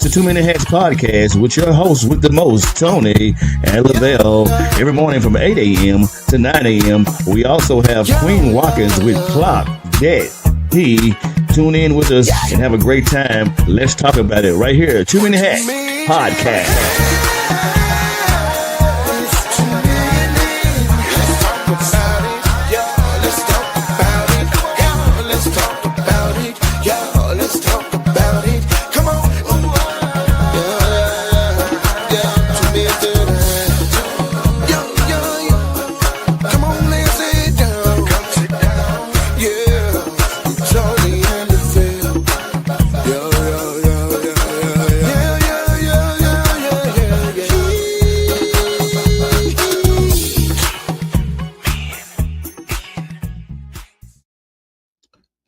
It's the 2 Minute Hacks podcast with your host with the most, Tony and Lavelle. Every morning from 8 a.m. to 9 a.m. We also have Queen Watkins with Clock That He. Tune in with us and have a great time. Let's talk about it right here. 2 Minute Hacks podcast.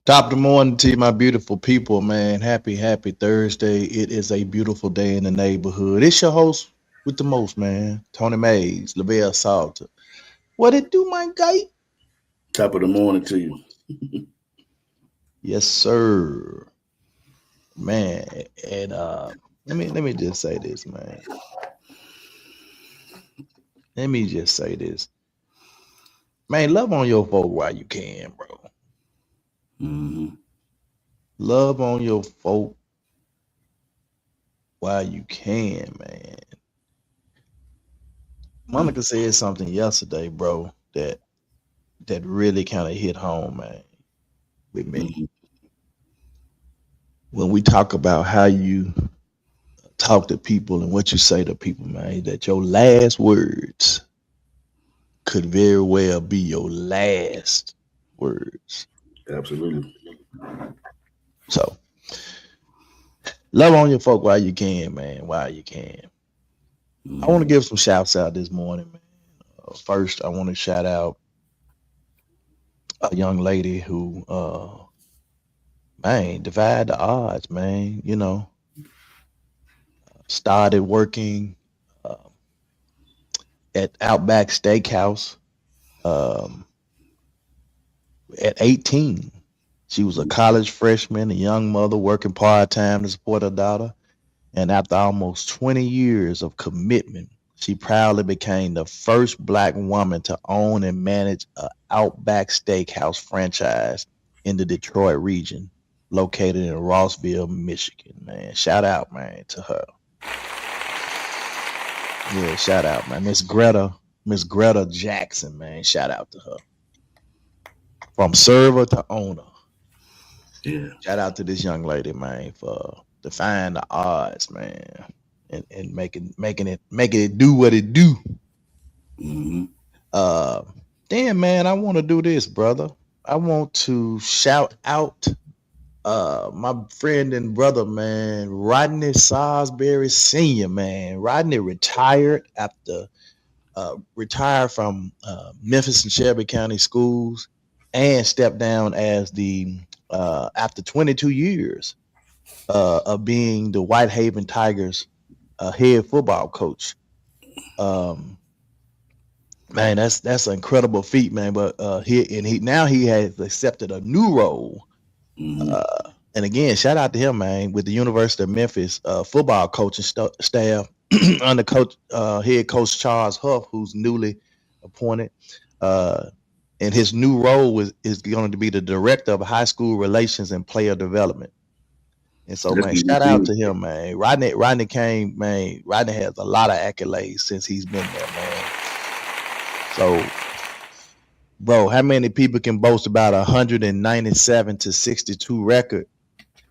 Top of the morning to you, my beautiful people, man. Happy Thursday. It is a beautiful day in the neighborhood. It's your host with the most, man. Tony Mays, Lavelle Salter. What it do, my guy? Top of the morning to you. Yes, sir. Man, and let me just say this, man. Let me just say this. Man, love on your folk while you can, bro. Mm-hmm. Love on your folk while you can, man. Monica said something yesterday, bro, that really kind of hit home, man, with me. Mm-hmm. When we talk about how you talk to people and what you say to people, man, that your last words could very well be your last words. Absolutely. So love on your folk while you can, man, while you can. I want to give some shouts out this morning, man. First, I want to shout out a young lady who, man, defied the odds, man. You know, started working uh, at Outback Steakhouse um, at 18. She was a college freshman, a young mother working part time to support her daughter. And after almost 20 years of commitment, she proudly became the first Black woman to own and manage an Outback Steakhouse franchise in the Detroit region, located in Rossville, Michigan. Man, shout out, man, to her. Yeah, shout out, man. Miss Greta Jackson, man. Shout out to her. From server to owner. Yeah. Shout out to this young lady, man, for defying the odds, man. And making it do what it do. Mm-hmm. Damn, man, I want to do this, brother. I want to shout out my friend and brother, man, Rodney Salisbury Sr., man. Rodney retired from Memphis and Shelby County schools and stepped down as the after 22 years of being the Whitehaven Tigers head football coach. Man, that's an incredible feat, man. But he now he has accepted a new role. Mm-hmm. And again, shout out to him, man, with the University of Memphis football coaching staff under head coach Charles Huff, who's newly appointed. And his new role is going to be the director of high school relations and player development. And so, That's man, gonna be shout out good. to him, man. Rodney came, man. Rodney has a lot of accolades since he's been there, man. So, bro, how many people can boast about 197-62 record?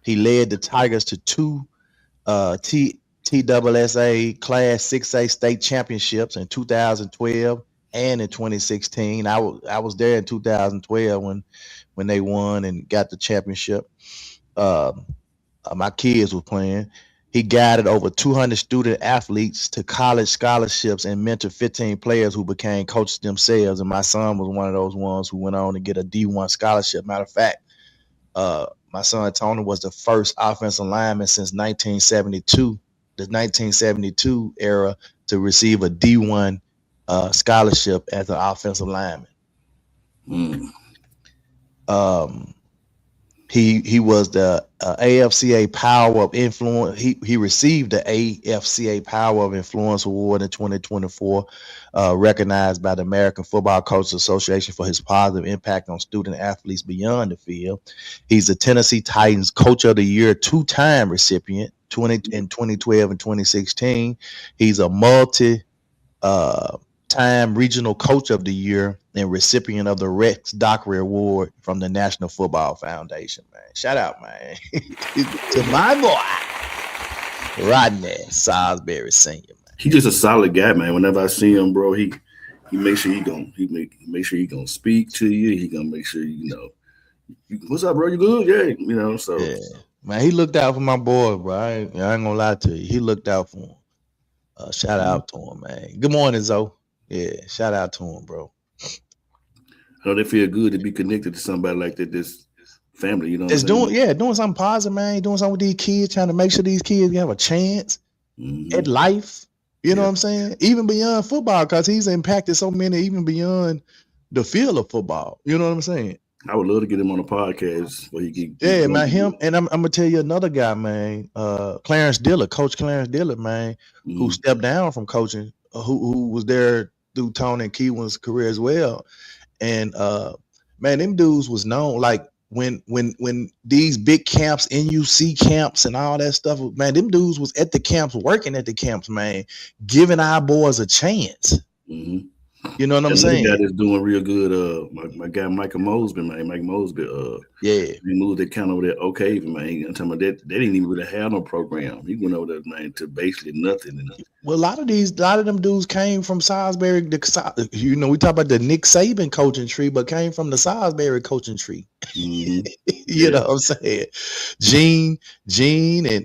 He led the Tigers to two TSSA Class 6A state championships in 2012 and in 2016. I was there in 2012 when they won and got the championship. My kids were playing. He guided over 200 student athletes to college scholarships and mentored 15 players who became coaches themselves. And my son was one of those ones who went on to get a D1 scholarship. Matter of fact, my son Tony was the first offensive lineman since 1972, the 1972 era, to receive a D1 scholarship as an offensive lineman. Mm. Um, He was the AFCA Power of Influence. He received the AFCA Power of Influence Award in 2024, recognized by the American Football Coaches Association for his positive impact on student athletes beyond the field. He's the Tennessee Titans Coach of the Year two-time recipient, 2012 and 2016. He's a uh, time regional coach of the year and recipient of the Rex Dockery Award from the National Football Foundation, man. Shout out, man, to my boy, Rodney Salisbury Sr., man. He just a solid guy, man. Whenever I see him, bro, he make sure he make sure he gonna speak to you. He gonna make sure what's up, bro? You good? Yeah, So Yeah, man, he looked out for my boy, bro. I ain't gonna lie to you. He looked out for him. Shout mhm. out to him, man. Good morning, Zoe. Yeah, shout out to him, bro. I know they feel good to be connected to somebody like that. This family, you know what I'm It's saying? doing something positive, man. Doing something with these kids, trying to make sure these kids have a chance at Hmm. life. You know Yeah, what I'm saying? Even beyond football, because he's impacted so many, even beyond the field of football. You know what I'm saying? I would love to get him on a podcast where he get Yeah, going. man. Him and I'm gonna tell you another guy, man. Clarence Dillard, Coach Clarence Dillard, man, who Hmm. stepped down from coaching, who was there through Tony and Keewan's career as well. And man, them dudes was known like when these big camps, NUC camps and all that stuff, man, them dudes was at the camps, working at the camps, man, giving our boys a chance. Hmm. You know what I'm Another guy saying? that's doing real good. My guy Michael Mosby, man. Mike Mosby. Yeah. He moved that kind over there. Okay, man. I'm talking about that. They didn't even really have no program. He went over there, man, to basically nothing. And Well, a lot of them dudes came from Salisbury. We talk about the Nick Saban coaching tree, but came from the Salisbury coaching tree. hmm You yeah. know what I'm saying? Gene,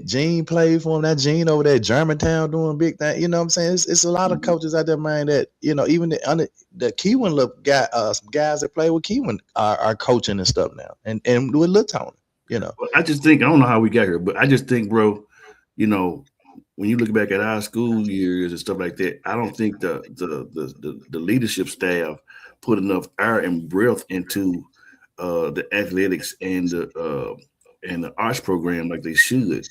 Gene played for him. That Gene over there at Germantown doing big thing. You know what I'm saying? It's a lot of Hmm. coaches out there, man, that, even the Keewan look guy, some guys that play with Keewan are coaching and stuff now. And with Lil Tony, you know. Well, I just think I don't know how we got here, but I just think, bro, you know, when you look back at our school years and stuff like that, I don't think the leadership staff put enough air and breath into the athletics and the arts program like they should.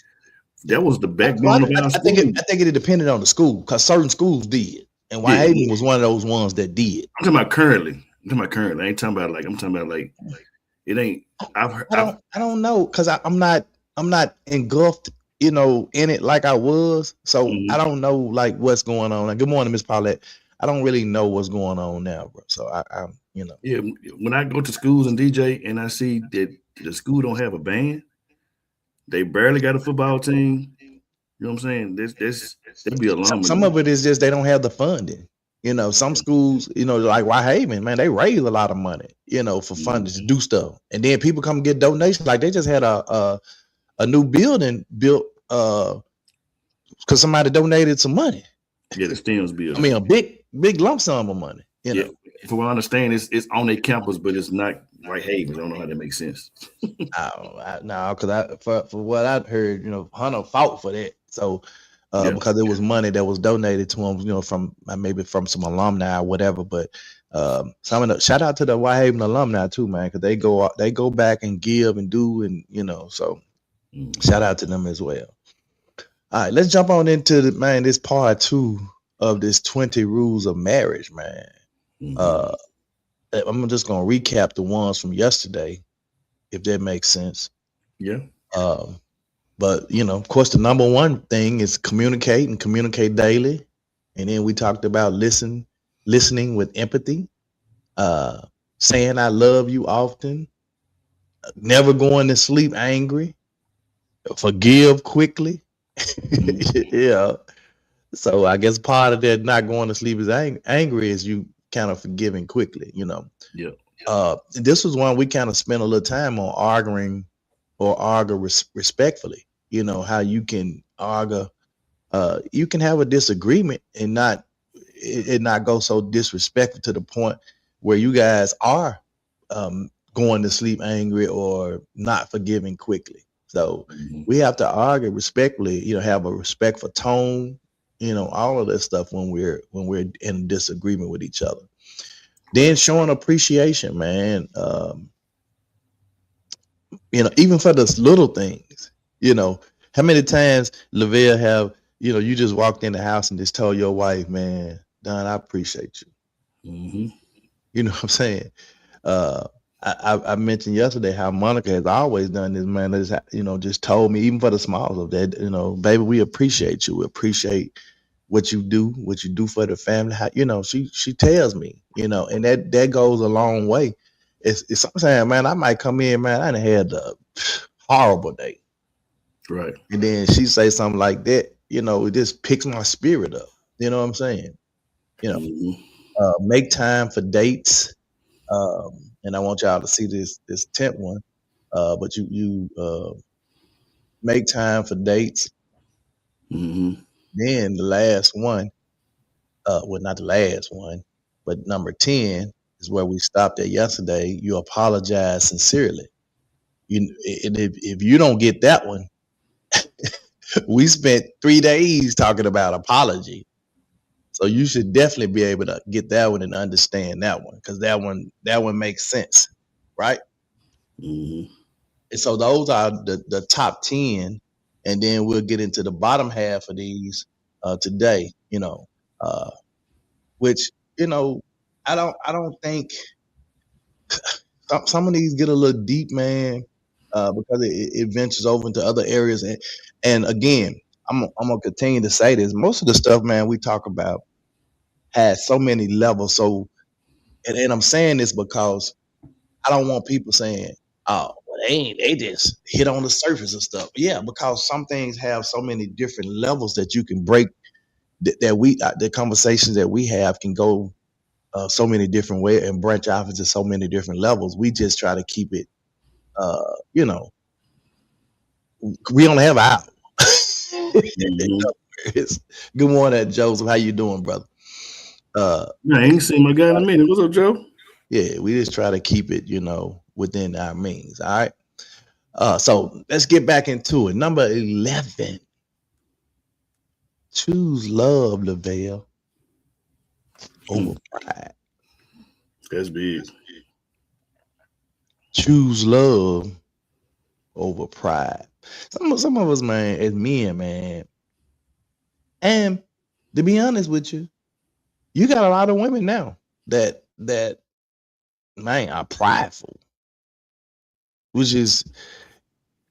That was the Well, backbone of our school. I think it depended on the school because certain schools did. And Yeah, Whitehaven was one of those ones that did. I'm talking about currently. I'm talking about currently. I ain't talking about like I'm talking about like it ain't. I've I don't know because I'm not engulfed, in it like I was. So I mhm. don't know like what's going on. Like, good morning, Miss Paulette. I don't really know what's going on now, bro. So I Yeah, when I go to schools and DJ and I see that the school don't have a band, they barely got a football team. You know what I'm saying? This that'd be alarming to some me. of it is just they don't have the funding. Some schools, like Whitehaven, man, they raise a lot of money, for funding Mhm. to do stuff, and then people come get donations. Like they just had a new building built because somebody donated some money. Yeah, the STEM's I building. mean, a big lump sum of money. Yeah, from what I understand, it's on their campus, but it's not White Haven. I don't know how that makes sense. No, because for what I heard, Hunter fought for that. So Yeah. because it was money that was donated to him, from maybe from some alumni or whatever. But some of the shout out to the Whitehaven alumni too, man, because they go back and give and do and so shout Mhm. out to them as well. All right, let's jump on into this part two of this 20 rules of marriage, man. Mhm. Uh, I'm just gonna recap the ones from yesterday, if that makes sense. Yeah. Um, but of course, the number one thing is communicate and communicate daily. And then we talked about listening with empathy, uh, saying I love you often, never going to sleep angry, forgive quickly. Mhm. Yeah. So I guess part of that not going to sleep is angry is you kind of forgiving quickly. Yeah. This was one we kind of spent a little time on arguing or argue respectfully. How you can argue, you can have a disagreement and not go so disrespectful to the point where you guys are going to sleep angry or not forgiving quickly. So Mhm. we have to argue respectfully, have a respectful tone, all of this stuff when we're in disagreement with each other. Then Right. showing appreciation, man. Even for the little things, you know, how many times Lavelle have, you just walked in the house and just told your wife, man, Don, I appreciate you. Mm-hmm. You know what I'm saying? Uh, I mentioned yesterday how Monica has always done this, man. Just told me, even for the smalls of that, baby, we appreciate you. We appreciate what you do for the family. How, she tells me, and that goes a long way. It's sometimes, man, I might come in, man, I done had a horrible day. Right. And then she say something like that, it just picks my spirit up. You know what I'm saying? You know, Mm-hmm. make time for dates. And I want y'all to see this tenth one. But you make time for dates. Mm-hmm. Then the last one, well, not the last one, but number 10 is where we stopped at yesterday. You apologize sincerely. And if you don't get that one, we spent 3 days talking about apology. So you should definitely be able to get that one and understand that one, because that one makes sense, right? Mm-hmm. And so those are the top 10, and then we'll get into the bottom half of these today. Uh, which you know I don't think some of these get a little deep, man, because it ventures over into other areas. And again, I'm gonna continue to say this. Most of the stuff, man, we talk about has so many levels. So, and I'm saying this because I don't want people saying, "Oh, well, they just hit on the surface of stuff." Yeah, because some things have so many different levels that you can break. That we the conversations that we have can go so many different ways and branch off into so many different levels. We just try to keep it, uh, you know, we only have an hour. Mm-hmm. Good morning, Joseph. How you doing, brother? Uh, Yeah, I ain't seen my guy in a minute. What's up, Joe? yeah, we just try to keep it, within our means. All right. So let's get back into it. Number 11, choose love, Lavelle, over Hmm. pride. That's big. Choose love over pride. Some of us, man, as men, man, and to be honest with you, you got a lot of women now that man are prideful, which is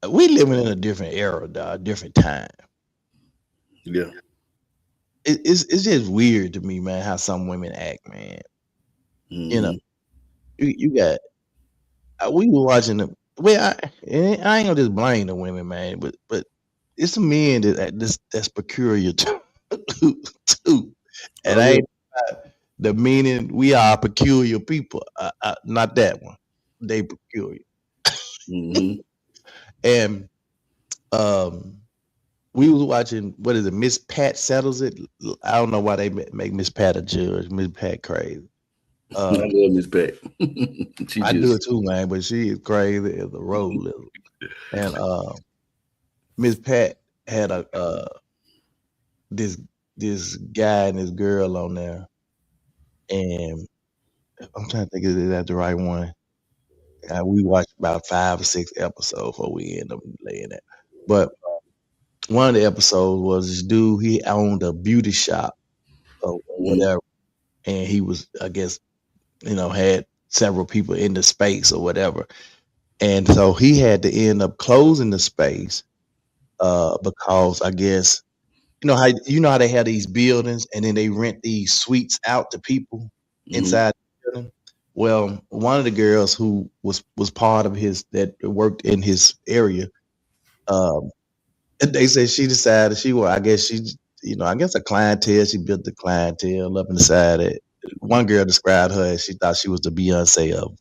we living in a different era, dog, different time. Yeah. It's just weird to me, man, how some women act, man. You know, Mm-hmm. you got we were watching them. Well, I ain't gonna just blame the women, man, but it's some men that's peculiar too, too. And Oh I yeah. ain't the meaning we are peculiar people, not that one. They peculiar, Mm-hmm. and um, we was watching what is it? Miss Pat settles it. I don't know why they make Miss Pat a judge. Miss Pat crazy. I Um, love Miss Pat. She I do just it too, man, but she is crazy as a road lizard. And Miss Pat had a this this guy and this girl on there, and I'm trying to think of that the right one. We watched about 5 or 6 episodes before we end up laying that. But one of the episodes was this dude. He owned a beauty shop or mm-hmm. whatever, and he was, I guess, had several people in the space or whatever, and so he had to end up closing the space because I guess you know how they have these buildings and then they rent these suites out to people Mm-hmm. inside the building. Well, one of the girls who was part of his that worked in his area, um, they said she decided I guess I guess a clientele. She built the clientele up inside it. One girl described her as she thought she was the Beyonce of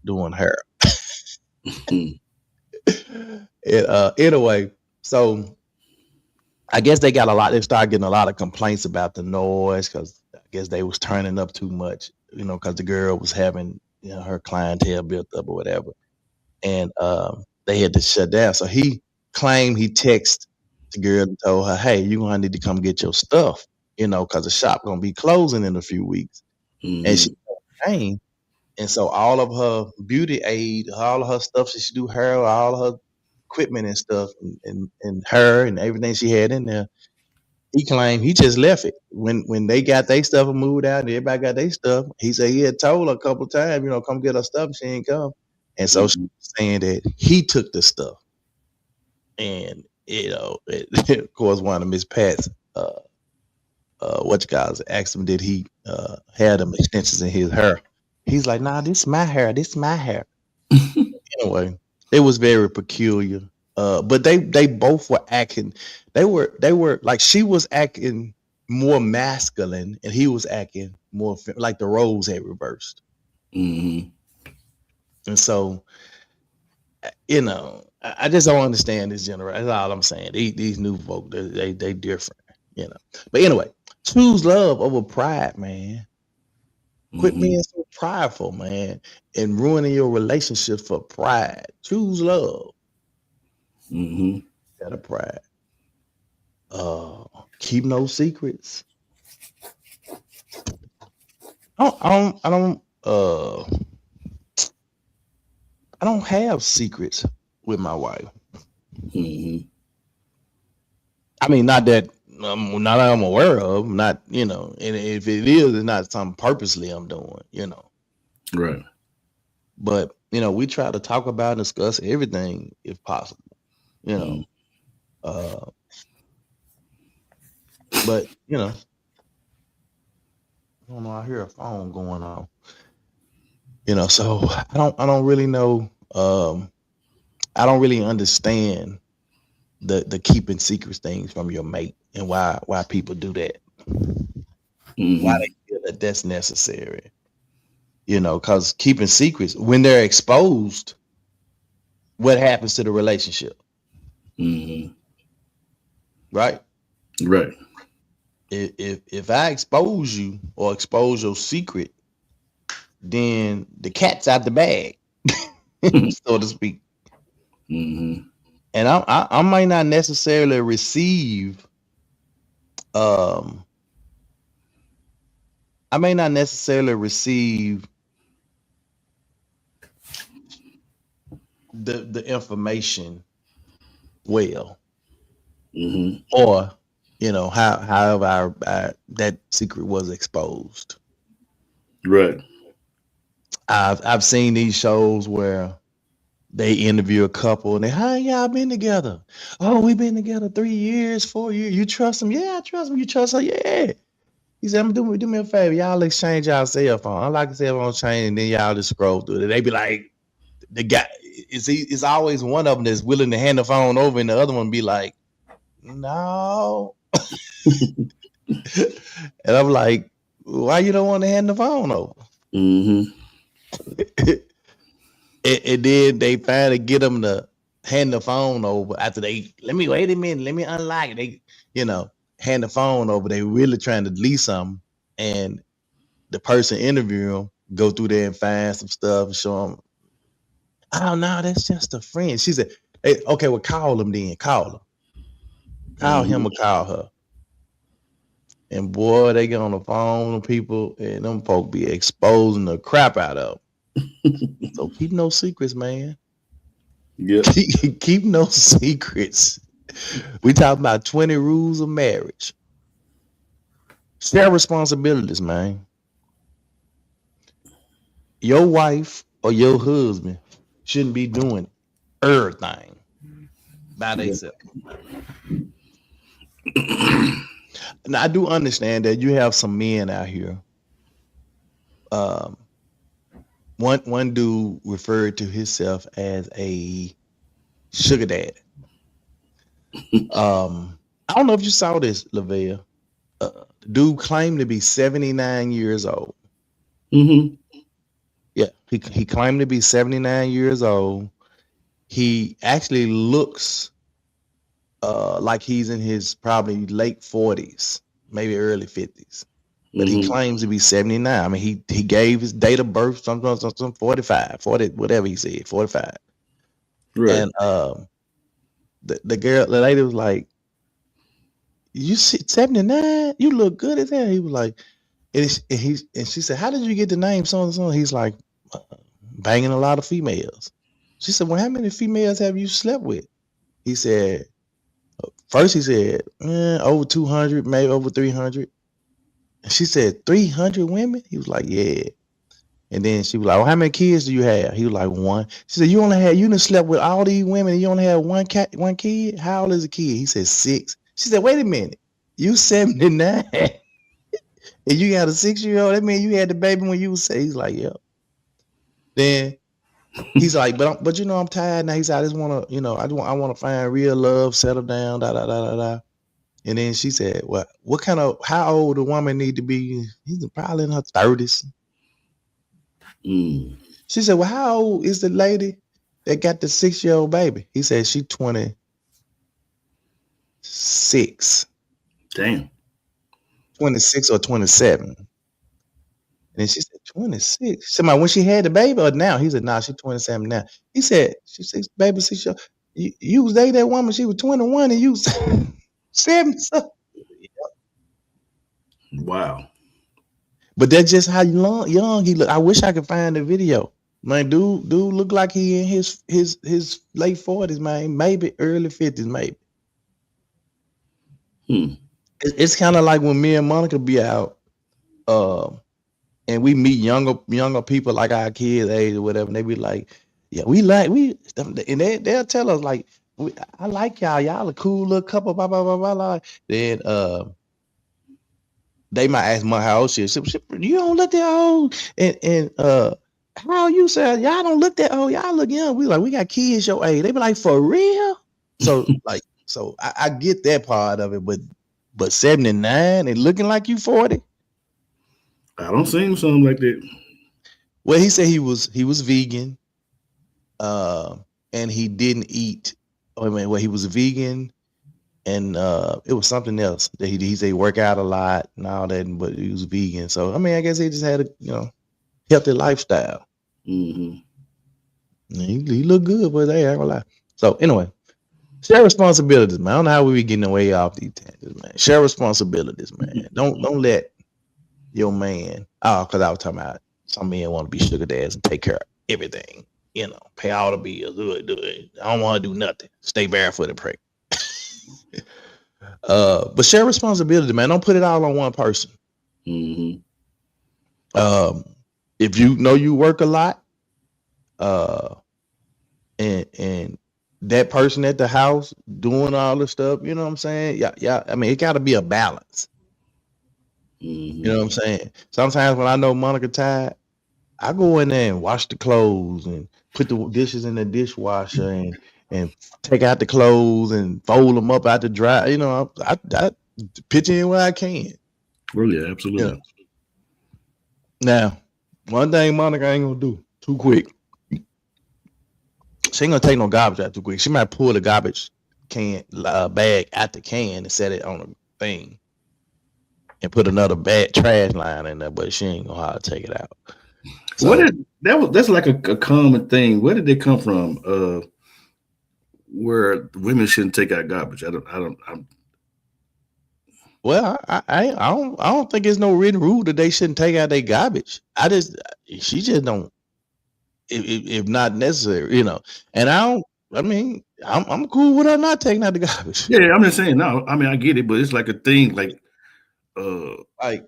doing hair. Anyway, so I guess they got a lot. They started getting a lot of complaints about the noise because I guess they was turning up too much. Because the girl was having her clientele built up or whatever, and they had to shut down. So he claimed he texted the girl and told her, "Hey, you gonna need to come get your stuff, because the shop gonna be closing in a few weeks." And she Mm-hmm. came, And so all of her beauty aid, all of her stuff that she do hair, all of her equipment and stuff, and her and everything she had in there, he claimed he just left it when they got their stuff and moved out and everybody got their stuff. He said he had told her a couple of times, come get her stuff. She ain't come, and so she Mm-hmm. was saying that he took the stuff, and of course, one of Miss Pat's what you guys asked him, did he have them extensions in his hair? He's like, nah, this is my hair. This is my hair. Anyway, it was very peculiar. But they both were acting. They were like she was acting more masculine, and he was acting more like the roles had reversed. Mm-hmm. And so, I just don't understand this generation. That's all I'm saying. These new folk, they different. But anyway, choose love over pride, man. Quit Mm-hmm. being so prideful, man, and ruining your relationship for pride. Choose love Mm-hmm. instead of pride. Keep no secrets. I don't have secrets with my wife. Mm-hmm. I mean, not that I'm aware of. Not and if it is, it's not something purposely I'm doing. Right. But we try to talk about and discuss everything if possible. You know, Mm-hmm. uh, but I don't know. I hear a phone going on. So I don't really know. I don't really understand the keeping secrets things from your mate and why people do that. Why Mm-hmm. they feel that that's necessary. Because keeping secrets when they're exposed, what happens to the relationship, Mm-hmm. right? Right. If I expose you or expose your secret, then the cat's out the bag, so to speak. Mm-hmm. And I might not necessarily receive um I may not necessarily receive the information well, Mm-hmm. or however that secret was exposed. Right. I've seen these shows where they interview a couple and they, how y'all been together? Oh, we've been together 3 years, 4 years. You trust him? Yeah, I trust him. You trust her? Yeah. He said, do me a favor. Y'all exchange y'all cell phone. Unlike a cell phone chain, and then y'all just scroll through it. They be like, the guy, it's always one of them that's willing to hand the phone over, and the other one be like, no. And I'm like, why you don't want to hand the phone over? Mm-hmm. And then they finally get them to hand the phone over after let me wait a minute, let me unlock it. They, hand the phone over. They really trying to delete something, and the person interviewing them go through there and find some stuff and show them. Oh no, that's just a friend. She said, hey, okay, well call him then. Call him or Mm-hmm. call her. And boy, they get on the phone with people, and them folk be exposing the crap out of them. So keep no secrets, man. Yep. Keep no secrets. We talking about 20 rules of marriage. Share responsibilities, man. Your wife or your husband shouldn't be doing everything by Yep. themselves. Now I do understand that you have some men out here. Um, one dude referred to himself as a sugar dad. I don't know if you saw this, Lavelle. Dude claimed to be 79 years old. Mm-hmm. Yeah, he claimed to be 79 years old. He actually looks like he's in his probably late 40s, maybe early 50s. But he Mm-hmm. claims to be 79. I mean, he gave his date of birth, some 45, 40, whatever he said, 45. Right. And the lady was like, you see 79? You look good as hell. He was like, and she said, how did you get the name so and so? He's like, banging a lot of females. She said, well, how many females have you slept with? He said, first he said, over 200, maybe over 300. And she said, 300 women? He was like, yeah. And then she was like, well, how many kids do you have? He was like, one. She said, you done slept with all these women and you only have one kid? How old is the kid? He said, 6. She said, wait a minute. You 79 and you got a 6-year-old? That means you had the baby when you was 6. He's like, yeah. Then he's like, but I'm tired now. He said, I just want to, I want to find real love, settle down, da da da da da. And then she said, well, how old a woman need to be? He's probably in her 30s. Mm. She said, well, how old is the lady that got the 6-year-old baby? He said, she 26. Damn. 26 or 27. And she said, 26. She said, when she had the baby or now? He said, nah, she's 27 now. He said, she said, baby, 6 year. You was dating that woman, she was 21 and you was 70. Wow. But that's just how young he look. I wish I could find the video. Man, dude look like he in his late 40s, man. Maybe early 50s, maybe. It's kind of like when me and Monica be out, and we meet younger people like our kids' age or whatever, and they be like, yeah, and they'll tell us like, I like y'all a cool little couple, blah blah blah blah blah. Then they might ask my how old she is. You don't look that old, and how you say y'all don't look that old, y'all look young. We like we got kids your age. They be like, for real? So I get that part of it, but 79 and looking like you 40. I don't seem something like that. Well, he said he was vegan, and he didn't eat. I mean, well, he was vegan, and it was something else that he said he work out a lot and all that, but he was vegan. So I mean, I guess he just had a healthy lifestyle. Mm-hmm. He looked good, but they ain't gonna lie. So anyway, share responsibilities, man. I don't know how we be getting away off these tangents, man. Share responsibilities, man. Don't let your man. Oh, because I was talking about some men want to be sugar dads and take care of everything. Pay all the bills. Do it. I don't want to do nothing. Stay barefoot and pray. But share responsibility, man. Don't put it all on one person. Mm-hmm. If you know you work a lot, and that person at the house doing all the stuff, you know what I'm saying? Yeah. I mean, it got to be a balance. Mm-hmm. You know what I'm saying? Sometimes when I know Monica tired, I go in there and wash the clothes and put the dishes in the dishwasher and take out the clothes and fold them up out the dry. I pitch in where I can. Well, yeah, absolutely. Now, one thing Monica ain't gonna do too quick. She ain't gonna take no garbage out too quick. She might pull the garbage bag out the can and set it on a thing and put another trash line in there, but she ain't gonna know how to take it out. So, that's like a common thing. Where did they come from? Where women shouldn't take out garbage. Well, I don't think there's no written rule that they shouldn't take out their garbage. She just don't, if not necessary, And I'm cool with her not taking out the garbage. Yeah, I'm just saying. No, I mean I get it, but it's like a thing. Like, like I've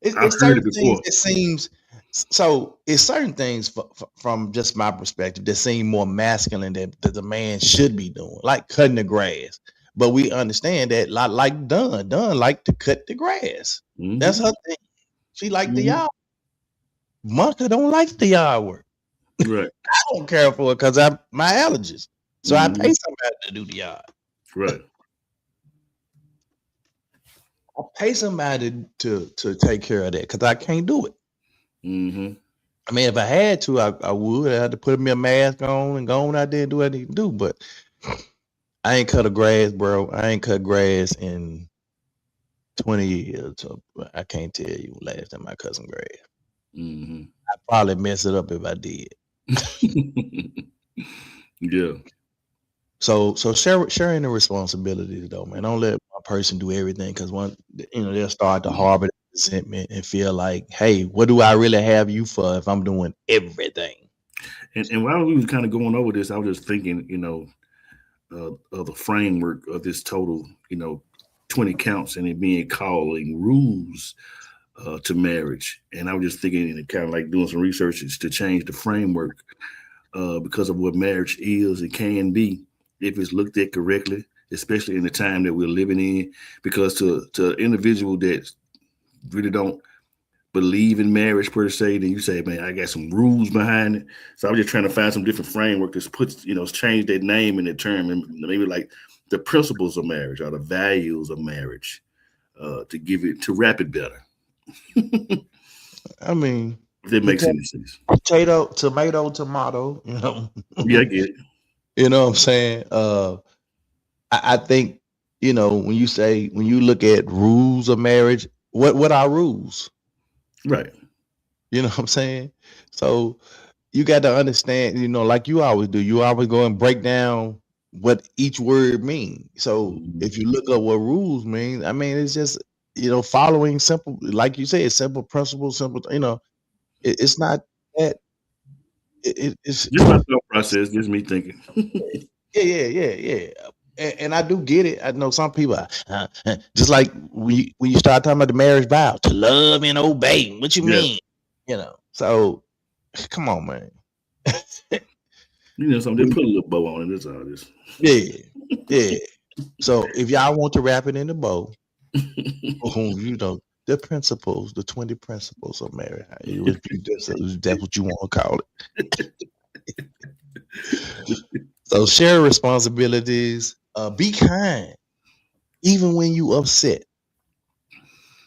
it's heard certain it things. before. It seems so. It's certain things from just my perspective that seem more masculine that the man should be doing, like cutting the grass. But we understand that, like Dunn like to cut the grass. Mm-hmm. That's her thing. She like the Mm-hmm. yard. Monica don't like the yard work. Right. I don't care for it because my allergies. So I pay somebody to do the yard. Right. I pay somebody to take care of that because I can't do it. Mm-hmm. I mean, if I had to, I would. I had to put me a mask on and go on out there and do what I need to do. But I ain't cut a grass, bro. I ain't cut grass in 20 years. So I can't tell you last time I cut some grass. Mm-hmm. I'd probably mess it up if I did. Yeah. So sharing the responsibilities though, man. Don't let one person do everything because they'll start to harbor resentment and feel like, hey, what do I really have you for if I'm doing everything? And while we was kind of going over this, I was just thinking, of the framework of this total, 20 counts and it being calling rules to marriage. And I was just thinking and kind of like doing some research to change the framework because of what marriage is and can be if it's looked at correctly, especially in the time that we're living in. Because to an individual that really don't believe in marriage per se, then you say, man, I got some rules behind it. So I'm just trying to find some different framework that puts, change that name and the term and maybe like the principles of marriage or the values of marriage to give it to wrap it better. I mean, If that makes any sense. potato, tomato, tomato, you know. Yeah, I get it. You know what I'm saying? I think, when you look at rules of marriage, what are rules? Right. You know what I'm saying? So you got to understand, like you always do, you always go and break down what each word means. So Mhm. if you look up what rules mean, I mean, it's just, following simple, like you said, simple principles, simple, it's not that, it's, Just my thought process, just me thinking. yeah. And I do get it. I know some people, just like when you start talking about the marriage vow, to love and obey. What you Yeah. mean? So come on, man. So they We, put a little bow on it. That's all this. yeah, yeah. So if y'all want to wrap it in the bow, the principles, the 20 principles of marriage. That's what you want to call it. So share responsibilities. Be kind, even when you upset.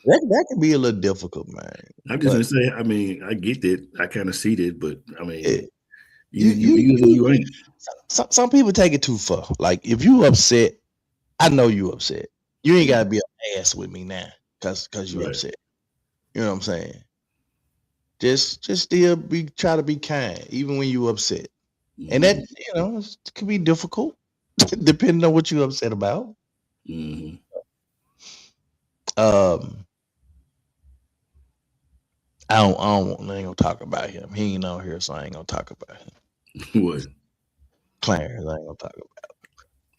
That can be a little difficult, man. I'm just But gonna say, I mean, I get that. I kind of see that, but I yeah, mean, you you you is or you you. ain't. Some people take it too far. Like if you upset, I know you upset. You ain't gotta be an ass with me now, cause you Right. upset. You know what I'm saying? Just still try to be kind, even when you upset. And that Mm-hmm. it can be difficult, depending on what you're upset about. Mm-hmm. Um, I ain't gonna talk about him. He ain't on here, so I ain't gonna talk about him. What? Clarence, I ain't gonna talk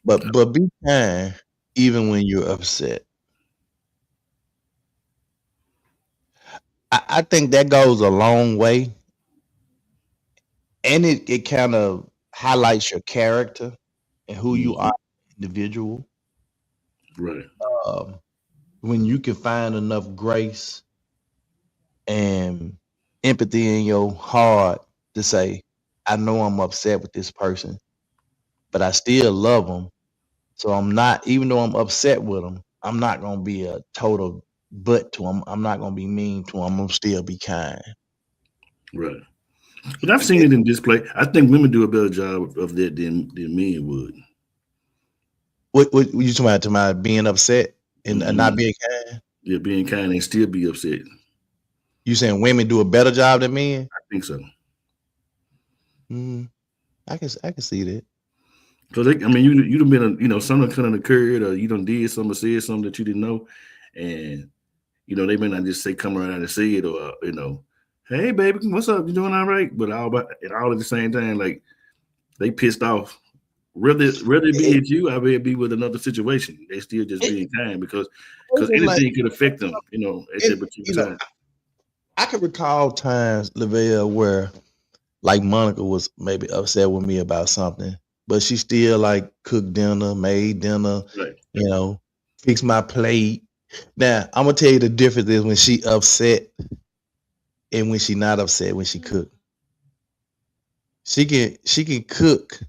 about. But be kind, even when you're upset. I think that goes a long way, and it kind of highlights your character and who you Mm-hmm. are, individual. Right. Um, when you can find enough grace and empathy in your heart to say, I know I'm upset with this person, but I still love them. So I'm not, even though I'm upset with them, I'm not going to be a total butt to them. I'm not going to be mean to them. I'm going to still be kind. Right. But I've seen it in display. I think women do a better job of that than men would. What you talking about? Talking about being upset and not Mm-hmm. being kind? Yeah, being kind and still be upset. You saying women do a better job than men? I think so. Mm, I can see that. Because I mean, you done been, something kind of occurred, or you done did something, or said something that you didn't know, and they may not just say come around and say it, or hey baby, what's up? You doing all right? But all at the same time, like they pissed off. Rather it be It, at you, I rather it be with another situation. They still just it, being kind because it's like, anything could affect them, at and that particular time. I can recall times, Lavelle, where like Monica was maybe upset with me about something, but she still like cooked dinner, made dinner, Right. you know, fixed my plate. Now I'm gonna tell you the difference is when she upset and when she not upset when she cook. She can cook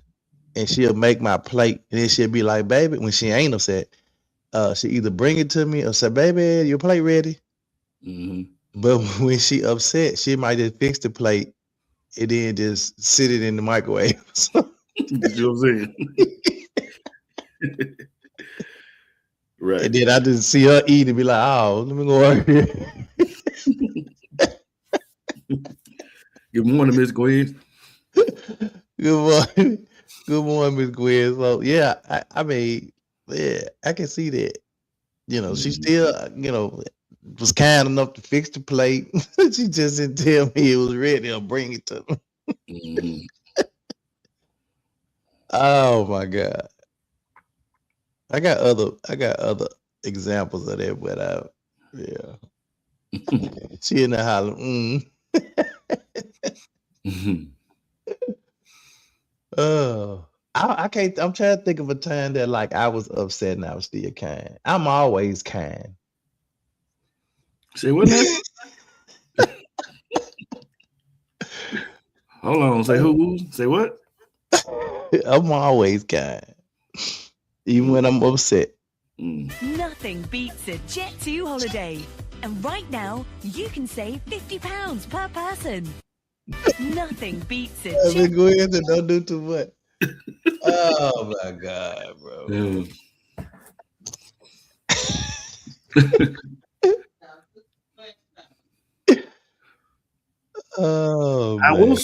and she'll make my plate and then she'll be like, baby, when she ain't upset, she either bring it to me or say, baby, your plate ready. Mm-hmm. But when she upset, she might just fix the plate and then just sit it in the microwave. So, You know what I'm saying? Right. and then I just see her eat and be like, oh, let me go over here. Good morning, Miss Gwen. Good morning. Good morning, Miss Gwen. So yeah, I mean, yeah, I can see that. She Mm-hmm. still, was kind enough to fix the plate. She just didn't tell me it was ready or bring it to me. Mm-hmm. Oh my God. I got other examples of that, but yeah. She in the holler. Oh. I can't. I'm trying to think of a time that like I was upset and I was still kind. I'm always kind. Say what now? Hold on. Say who? Say what? I'm always kind, even when I'm upset. Nothing beats a Jet2 holiday. And right now, you can save £50 per person. Nothing beats a I Jet. mean, go ahead and don't do too much. Oh my God, bro. Yeah. Oh I man.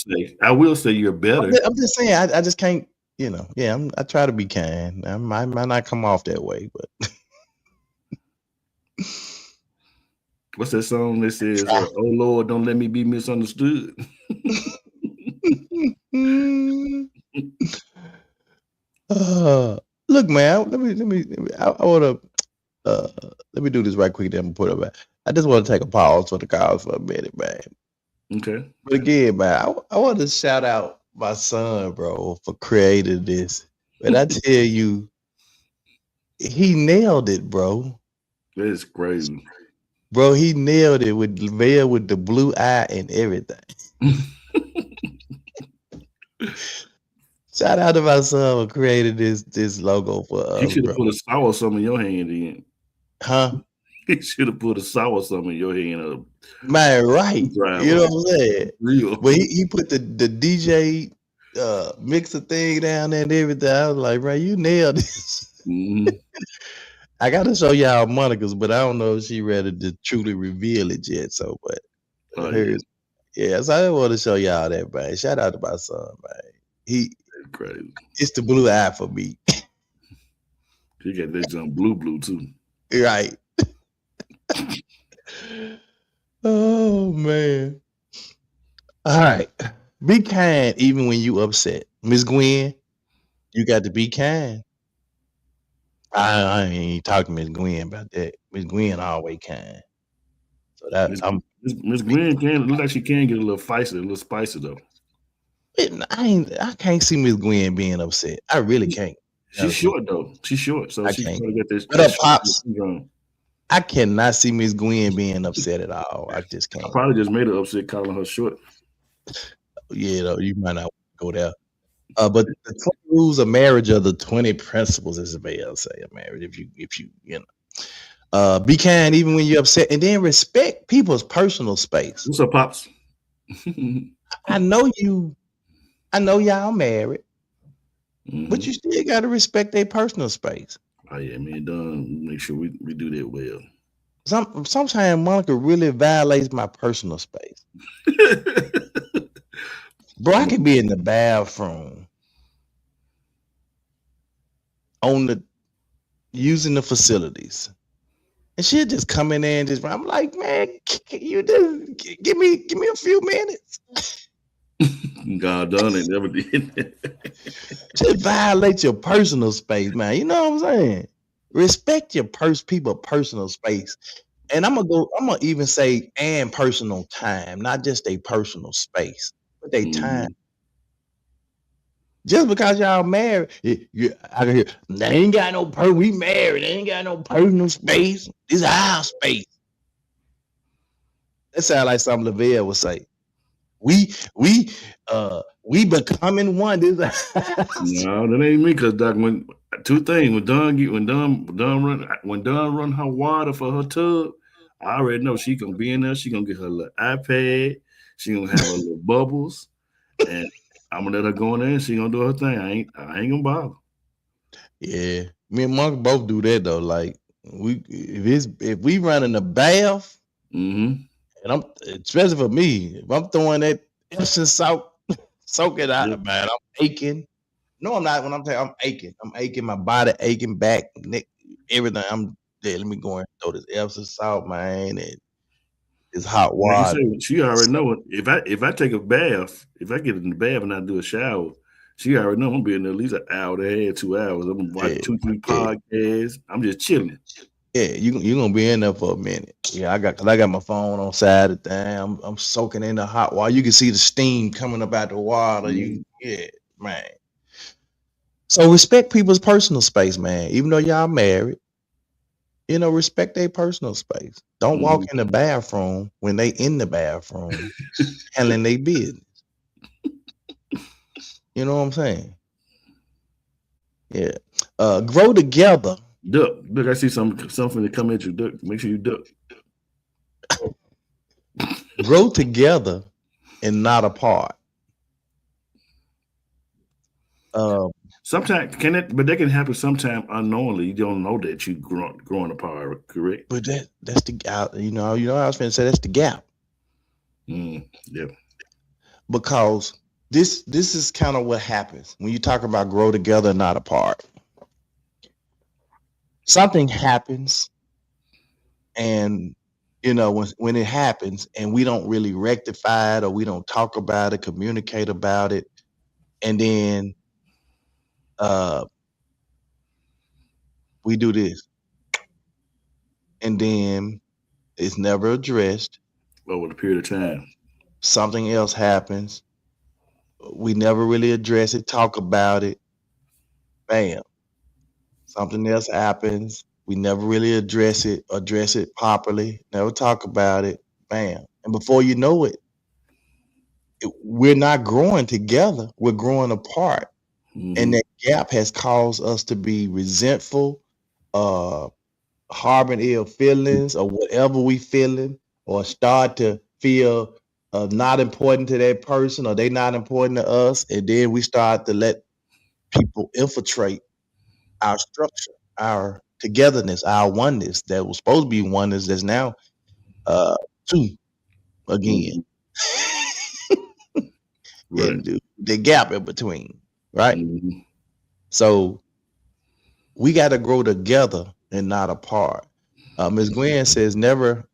will say you're better. I'm just saying. I just can't. Yeah. I try to be kind. I might not come off that way, but What's that song that says, try. "Oh Lord, don't let me be misunderstood"? Look, man. Let me. I want to. Let me do this right quick. Then I'm put it back. I just want to take a pause for the calls for a minute, man. Okay. But again, man, I want to shout out my son, bro, for creating this. But I tell you, he nailed it, bro. That is crazy. Bro, he nailed it with Lavelle with the blue eye and everything. Shout out to my son for creating this logo for He us, should bro. have put a sour some in your hand in. Huh? He should have put a sour some in your hand. Man, right. You Driver. know what I'm saying? Real. But he put the DJ mixer thing down there and everything. I was like, bro, you nailed this. Mm-hmm. I gotta show y'all Monica's, but I don't know if she ready to truly reveal it yet. So, but Oh yeah, hers, yeah. So I want to show y'all that, man. Shout out to my son, man. that's crazy. It's the blue eye for me, He got that jump blue too. right? Oh man. All right. Be kind even when you upset. Miss Gwen, you got to be kind. I ain't talking to Miss Gwen about that. Miss Gwen always kind. So that Miss I'm Miss Gwen can look like she can get a little feisty, a little spicy though. I can't see Miss Gwen being upset. I really can't. She's short though. She's short, so I she can't. probably got What that up, short Pops? syndrome. I cannot see Miss Gwen being upset at all. I just I can't. probably just made her upset calling her short. Yeah, though, you might not go there. But the 20 rules of marriage are the 20 principles, as Isabel say of marriage. If you be kind even when you're upset, and then respect people's personal space. What's up, Pops? I know you. I know y'all married, but Mm-hmm. you still got to respect their personal space. Oh yeah, man, done. Make sure we do that well. Sometimes Monica really violates my personal space. Bro, I could be in the bathroom on the using the facilities. And she'll just come in there and just I'm like, man, you just give me a few minutes. God done it, never did that. Just violate your personal space, man. You know what I'm saying? Respect your people personal space. And I'm gonna even say and personal time, not just a personal space, but they time. Mm-hmm. Just because y'all married, I can hear they ain't got no we married, they ain't got no personal space. This is our space. That sounds like something Lavelle would say. We becoming one. This No, that ain't me. Cause Doc, when two things when Dawn run her water for her tub, I already know she gonna be in there. She gonna get her little iPad. She gonna have her little bubbles, and I'm gonna let her go in there. And she gonna do her thing. I ain't gonna bother. Yeah, me and Monk both do that though. Like if we run in the bath, Mm-hmm. and I'm especially for me, if I'm throwing that Epsom salt, soak it Yep. out, man. I'm aching. No, I'm not. When I'm saying I'm aching, my body aching, back, neck, everything. I'm there. Let me go and throw this Epsom salt, man, and It's hot Like you water. say, she already know it. If I take a bath, if I get in the bath and I do a shower, she already know I'm gonna be in there at least an hour and a half, 2 hours. I'm gonna watch Yeah, 2, 3 yeah, podcasts. I'm just chilling. yeah. You gonna be in there for a minute. Yeah, cause I got my phone on side of the thing. I'm soaking in the hot water. You can see the steam coming up out the water. Mhm. Yeah, man. So respect people's personal space, man. Even though y'all married, respect their personal space. Don't walk Mhm. in the bathroom when they in the bathroom handling their business. You know what I'm saying? Yeah. Grow together. Duck. Look, I see something to come at you. Duck. Make sure you duck. Grow together and not apart. Um, Sometimes but that can happen sometime unknowingly. You don't know that you growing apart, correct? but that's the gap. I was gonna say that's the gap Yeah. because this is kind of what happens when you talk about grow together and not apart. Something happens, and when it happens, and we don't really rectify it, or we don't talk about it, communicate about it, and then uh, we do this, and then it's never addressed. Over the period of time. Something else happens. We never really address it, talk about it. Bam. Something else happens. We never really address it properly, never talk about it. Bam. And before you know it, we're not growing together. We're growing apart. And Hmm. that gap has caused us to be resentful, uh, harboring ill feelings or whatever we feeling, or start to feel not important to that person, or they not important to us. And then we start to let people infiltrate our structure, our togetherness, our oneness that was supposed to be oneness that's now uh two again. Hmm. Right. And the gap in between, right? Hmm. So we got to grow together and not apart. Ms. Gwen says never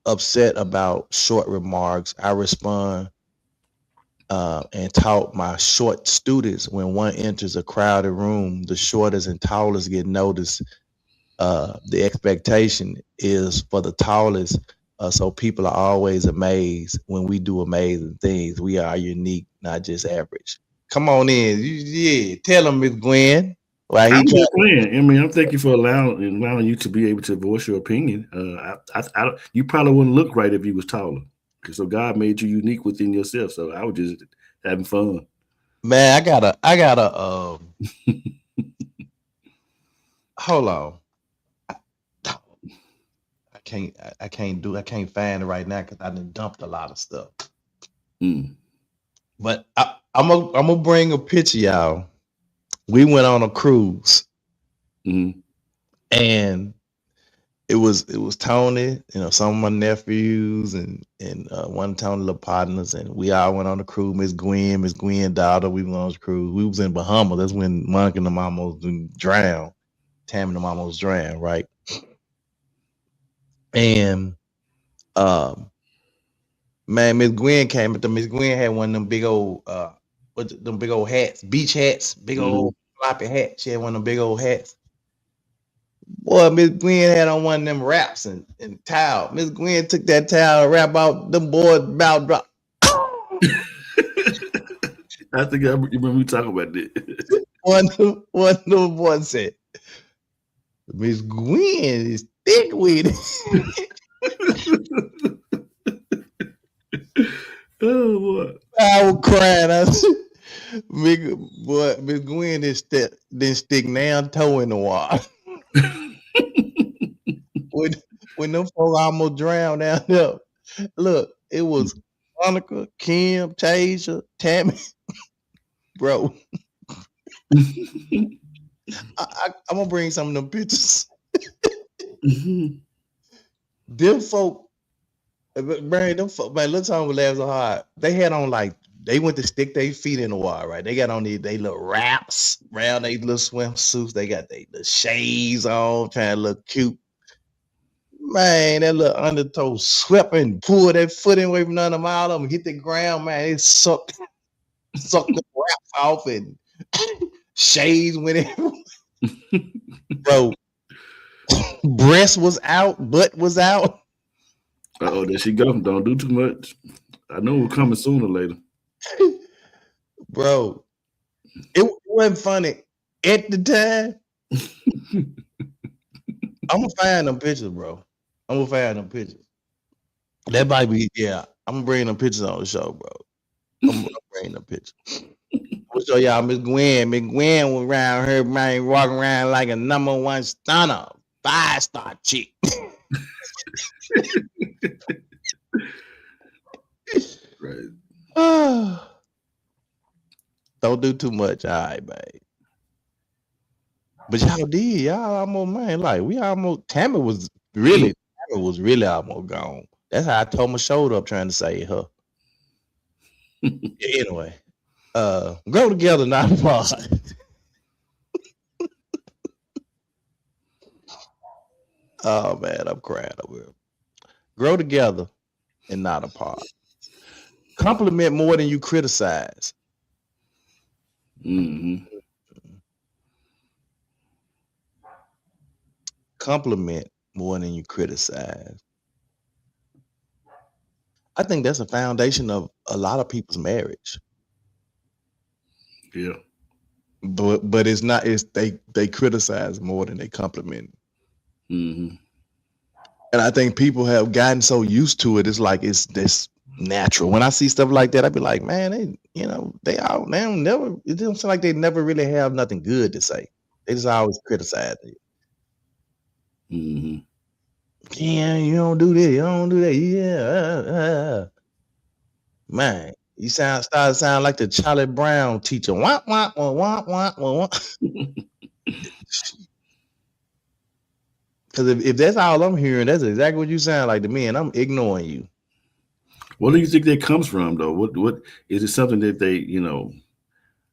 upset about short remarks. I respond and taught my short students when one enters a crowded room, the shortest and tallest get noticed. The expectation is for the tallest. So people are always amazed when we do amazing things. We are unique, not just average. Come on in. Yeah, tell them, Miss Gwen. Why he I'm trying just saying. I mean, I'm thank you for allowing you to be able to voice your opinion. You probably wouldn't look right if you was taller. So God made you unique within yourself. So I was just having fun. man, hold on. I can't find it right now because I done dumped a lot of stuff. Mm. But I'm gonna bring a picture, y'all. We went on a cruise, Mm-hmm. and it was Tony, some of my nephews, and one of Tony's little partners, and we all went on the cruise. Miss Gwen daughter, we went on the cruise. We was in Bahamas. That's when Monk and them almost drowned. Tam and them almost drowned, right? And um, man, Miss Gwen came, but Miss Gwen had one of them big old them big old hats, beach hats, big Mm-hmm. old floppy hat. She had one of them big old hats. Boy, Miss Gwen had on one of them wraps and towel. Miss Gwen took that towel, wrap out them boys about drop. I think I remember we talking about that. One of them boys said, Miss Gwen is thick with it. Oh boy. I was crying. I said, Miss Gwen didn't stick now toe in the water. when when them folks almost drowned down there. Look, it was Monica, Kim, Tasia, Tammy, bro. I'm gonna bring some of them pictures. Them folk, man, them folk, man, look how we laugh so hard. They had on like they went to stick their feet in the water, right? They got on they little wraps around their little swimsuits. They got their little shades on, trying to look cute. Man, that little undertow swept and pulled that foot away from none of them. All of them hit the ground, man. It sucked the wraps off and shades went in. Bro, breast was out, butt was out. Oh, there she go. Don't do too much. I know we're coming sooner or later. Bro, it wasn't funny at the time. I'm gonna find them pictures, bro. I'm gonna find them pictures. That might be, yeah. I'm gonna bring them pictures on the show, bro. I'm gonna bring them pictures. I'll show y'all Miss Gwen. Miss Gwen was around her, man, walking around like a #1 stunner, 5-star chick. Right. Don't do too much, all right, babe. But y'all did, y'all almost, man, like we almost. Tammy was really almost gone. That's how I tore my shoulder up trying to save her. Anyway, grow together, not apart. Oh man, I'm crying over here. Grow together and not apart. Compliment more than you criticize. Mm-hmm. Compliment more than you criticize. I think that's a foundation of a lot of people's marriage. Yeah. But it's not. It's they criticize more than they compliment. Mm-hmm. And I think people have gotten so used to it. It's like it's this natural. When I see stuff like that, I be like, man, they don't never. It doesn't seem like they never really have nothing good to say. They just always criticize it. Mm-hmm. Yeah, you don't do this. You don't do that. Yeah, man, you started to sound like the Charlie Brown teacher. Wah, wah, wah, wah, wah, wah. Because if that's all I'm hearing, that's exactly what you sound like to me, and I'm ignoring you. What do you think that comes from, though? What is it? Something that they,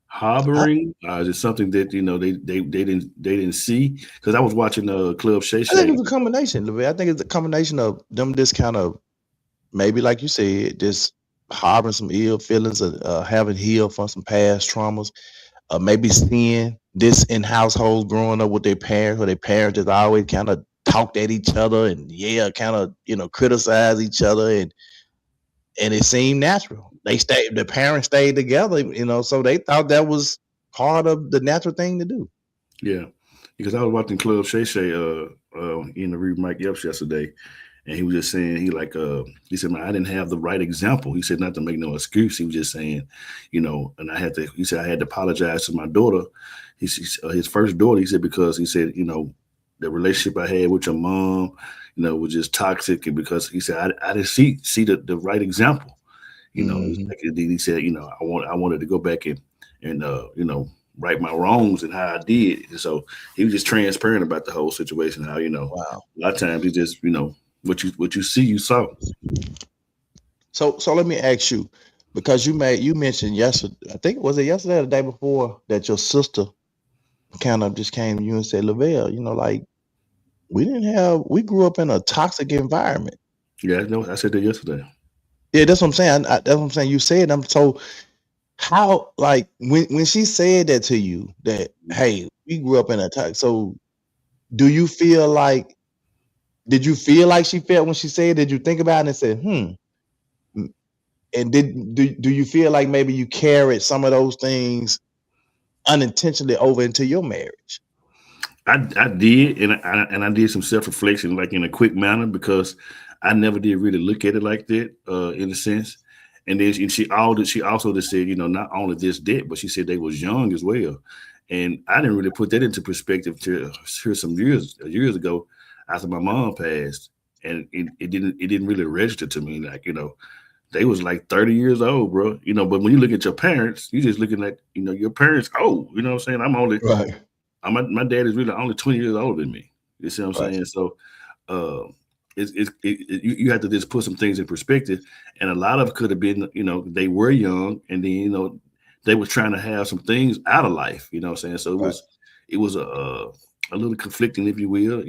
harboring? Is it something that they didn't see? Because I was watching Club Shay I think Shay. it's a combination, Louis. I think it's a combination of them just kind of maybe, like you said, just harboring some ill feelings, having healed from some past traumas, maybe seeing this in households growing up with their parents, where their parents just always kind of talked at each other and kind of criticize each other, and it seemed natural. The parents stayed together, so they thought that was part of the natural thing to do. Yeah, because I was watching Club Shay Shay interviewed Mike Epps yesterday, and he was just saying he said, man, I didn't have the right example. He said not to make no excuse. He was just saying, and he said I had to apologize to my daughter. His first daughter. He said because he said the relationship I had with your mom, was just toxic, and because he said I didn't see the right example. Mhm. He said I wanted to go back and right my wrongs and how I did. And so he was just transparent about the whole situation. How Wow. a lot of times he just what you see you saw. So let me ask you, because you mentioned yesterday, I think was it yesterday or the day before, that your sister kind of just came to you and said, Lavelle, like we grew up in a toxic environment. Yeah, no, I said that yesterday. Yeah, that's what I'm saying. That's what I'm saying. You said them. So how, like, when she said that to you, that hey, we grew up in a toxic. So do you feel like? Did you feel like she felt when she said? Did you think about it and said, And do you feel like maybe you carried some of those things unintentionally over into your marriage? I did, and I did some self reflection, like in a quick manner, because I never did really look at it like that, in a sense. And then she also just said, not only this debt, but she said they was young as well. And I didn't really put that into perspective till here some years ago after my mom passed, and it didn't really register to me, like they was like 30 years old, bro. But when you look at your parents, you just looking at your parents old. You know what I'm saying? Right. My dad is really only 20 years older than me. You see what I'm saying? So you have to just put some things in perspective. And a lot of it could have been, they were young, and then, they were trying to have some things out of life. You know what I'm saying? So it was a little conflicting, if you will.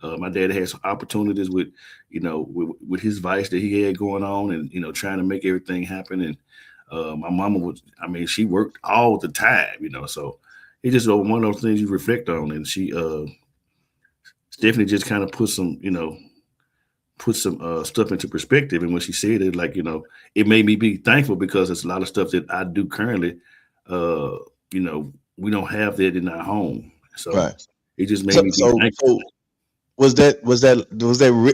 My dad had some opportunities with, with his vice that he had going on, and trying to make everything happen. And my mama was, I mean, she worked all the time, so it's just one of those things you reflect on. And she, Stephanie just kind of put some stuff into perspective. And when she said it, like, it made me be thankful because it's a lot of stuff that I do currently. Uh, we don't have that in our home, so Right. it just made So me be so thankful. so was that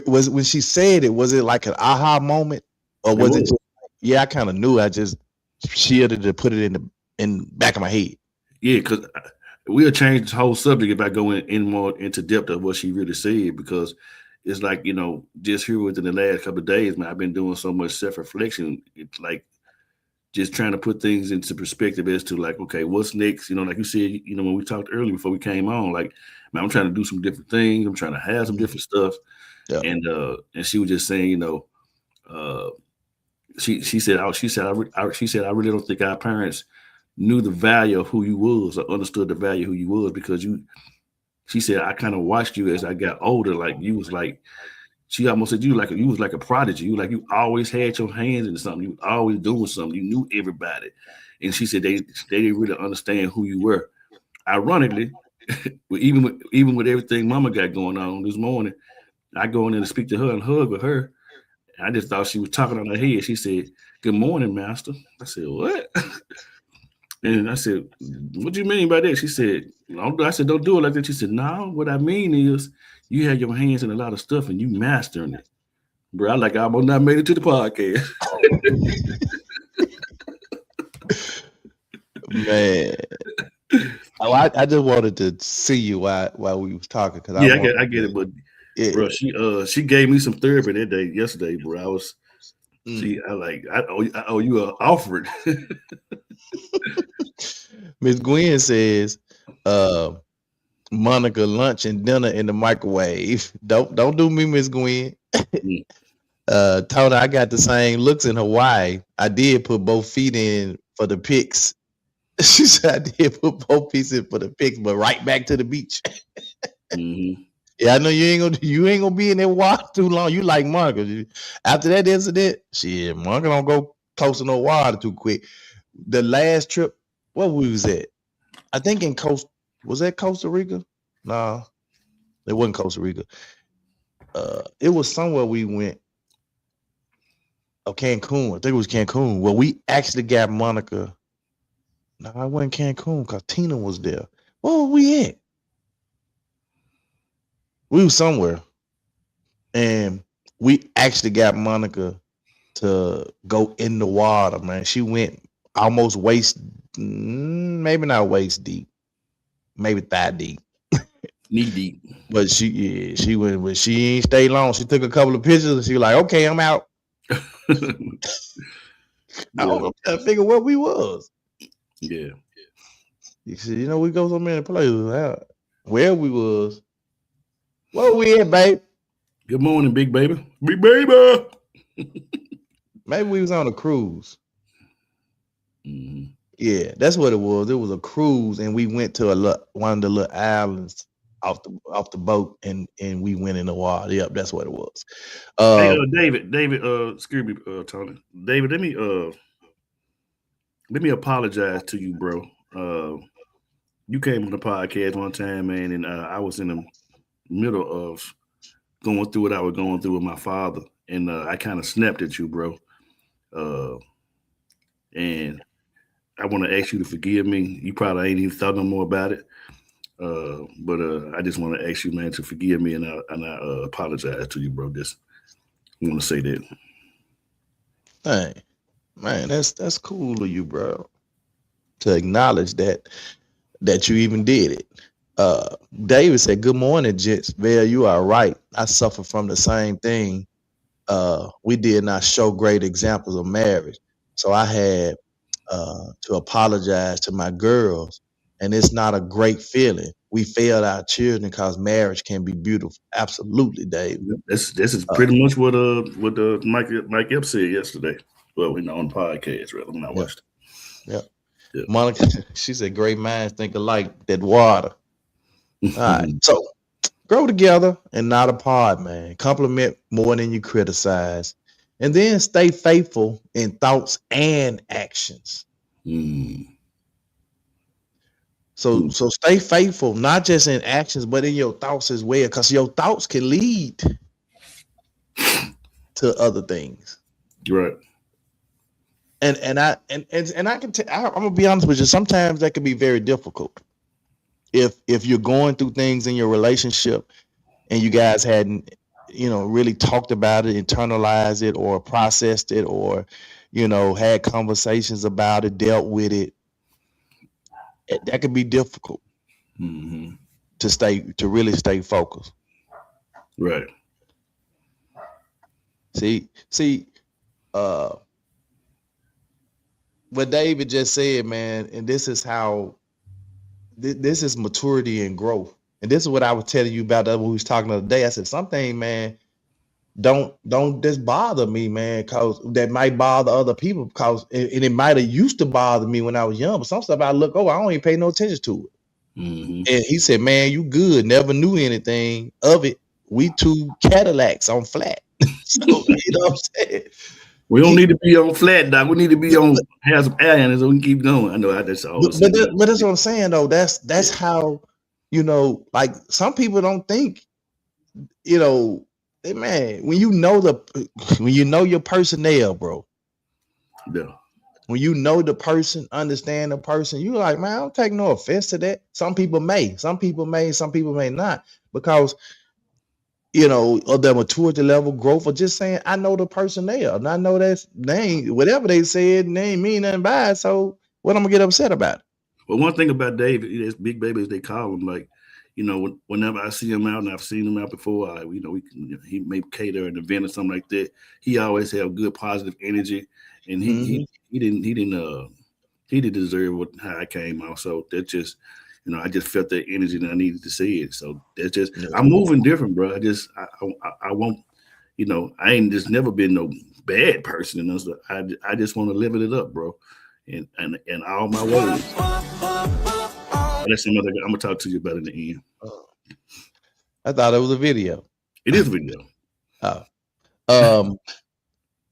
when she said it, was it like an aha moment, or It was it was. just, yeah, I kind of knew, I just shielded to put it in back of my head. Yeah, because we'll change this whole subject if I go in more into depth of what she really said, because it's like, just here within the last couple of days, man, I've been doing so much self reflection. It's like just trying to put things into perspective as to, like, okay, what's next? Like you said, when we talked earlier before we came on, like, man, I'm trying to do some different things. I'm trying to have some Mhm. different stuff. Yeah. And she was just saying, uh, she said, she said, I really don't think our parents knew the value of who you was, or understood the value of who you was, because she said, I kind of watched you as I got older. Like, you was like, she almost said, you was like a prodigy. You always had your hands in something. You was always doing something. You knew everybody. And she said they didn't really understand who you were. Ironically, even with everything Mama got going on this morning, I go in there to speak to her and hug with her. And I just thought she was talking on her head. She said, "Good morning, Master." I said, "What?" And I said, "What do you mean by that?" She said, I said, "Don't do it like that." She said, "No, what I mean is you have your hands in a lot of stuff and you mastering it." Bro, I almost not made it to the podcast. Man, oh, I just wanted to see you while we was talking, because I Yeah, wanted I get to, it, but yeah. bro, she gave me some therapy that day yesterday, bro. Mm. I owe you an offering. Miss Gwen says, uh, Monica, lunch and dinner in the microwave. Don't do me, Miss Gwen. Mm, Tony, I got the same looks in Hawaii. I did put both feet in for the pics. She said I did put both feet in for the pics, but right back to the beach. mhm. Yeah, I know you ain't gonna be in that water too long. You like Monica. After that incident, shit, Monica don't go close to no water too quick. The last trip, where we was at? I think in was that Costa Rica? No, it wasn't Costa Rica. It was somewhere we went. Oh, Cancun. I think it was Cancun. Well, we actually got Monica. No, I wasn't Cancun because Tina was there. Where were we at? We was somewhere, and we actually got Monica to go in the water, man. She went almost waist, maybe not waist deep, maybe thigh deep. Knee deep. But she went, but she ain't stay long. She took a couple of pictures and she was like, okay, I'm out. I Yeah, don't know, I'm trying to figure where we was. yeah. You see, we go so many places. Where we was. Where we at, babe? Good morning, big baby. Big baby. Maybe we was on a cruise. Mhm. Yeah, that's what it was. It was a cruise, and we went to one of the little islands off the boat, and we went in the water. Yep, that's what it was. Hey, Uh, David, excuse me, Tony. David, let me apologize to you, bro. You came on the podcast one time, man, and I was in the middle of going through what I was going through with my father, and I kind of snapped at you, bro. Uh, and I want to ask you to forgive me. You probably ain't even thought no more about it, but I just want to ask you, man, to forgive me, and I apologize to you, bro. Just want to say that. hey, man, that's cool of you, bro, to acknowledge that you even did it. David said, "Good morning, gents. Val, you are right. I suffer from the same thing. We did not show great examples of marriage, so I had to apologize to my girls, and it's not a great feeling. We failed our children because marriage can be beautiful. Absolutely, David. Yep. This is Uh, pretty much what Mike Epps said yesterday. Well, on the podcast, rather. When I yeah, watched yeah. it. Monica, she said, great minds think alike. That water. All right. Yeah. So, Grow together and not apart, man. Compliment more than you criticize. And then stay faithful in thoughts and actions. Mm. So stay faithful, not just in actions, but in your thoughts as well. Because your thoughts can lead to other things. Right. And I I'm gonna be honest with you. Sometimes that can be very difficult if you're going through things in your relationship and you guys hadn't really talked about it, internalized it, or processed it, or had conversations about it, dealt with it. That can be difficult Mm-hmm. to really stay focused. Right. See, uh, what David just said, man, and this is how this is maturity and growth. And this is what I was telling you about that when we was talking the other day. I said something, man, don't just bother me, man, cause that might bother other people because and it might have used to bother me when I was young, but some stuff I look over, I don't even pay no attention to it. Mm-hmm. And he said, man, you good, never knew anything of it. We two Cadillacs on flat. So you know what I'm saying? We don't He, need to be on flat, doc. We need to be on have some air in it so we can keep going. I know that's all but, saying. but that's what I'm saying though. That's how like some people don't think, man, when you know your personnel, bro. Yeah. When you know the person, understand the person, you like, man, I don't take no offense to that. Some people may, some people may not, because of their maturity level, growth, or just saying, I know the personnel, and I know that's they ain't whatever they said, and they ain't mean nothing by it. So what I'm gonna get upset about? But one thing about Dave, is Big Baby, as they call him, like, whenever I see him out, and I've seen him out before, he may cater an event or something like that. He always have good positive energy, and he didn't deserve how I came out. So that just, I just felt that energy and I needed to see it. So that's just I'm moving different, bro. I won't, I ain't just never been no bad person, and so I just want to live it up, bro, and all my ways. That's another. I'm gonna talk to you about it in the end. I thought it was a video. It is a video.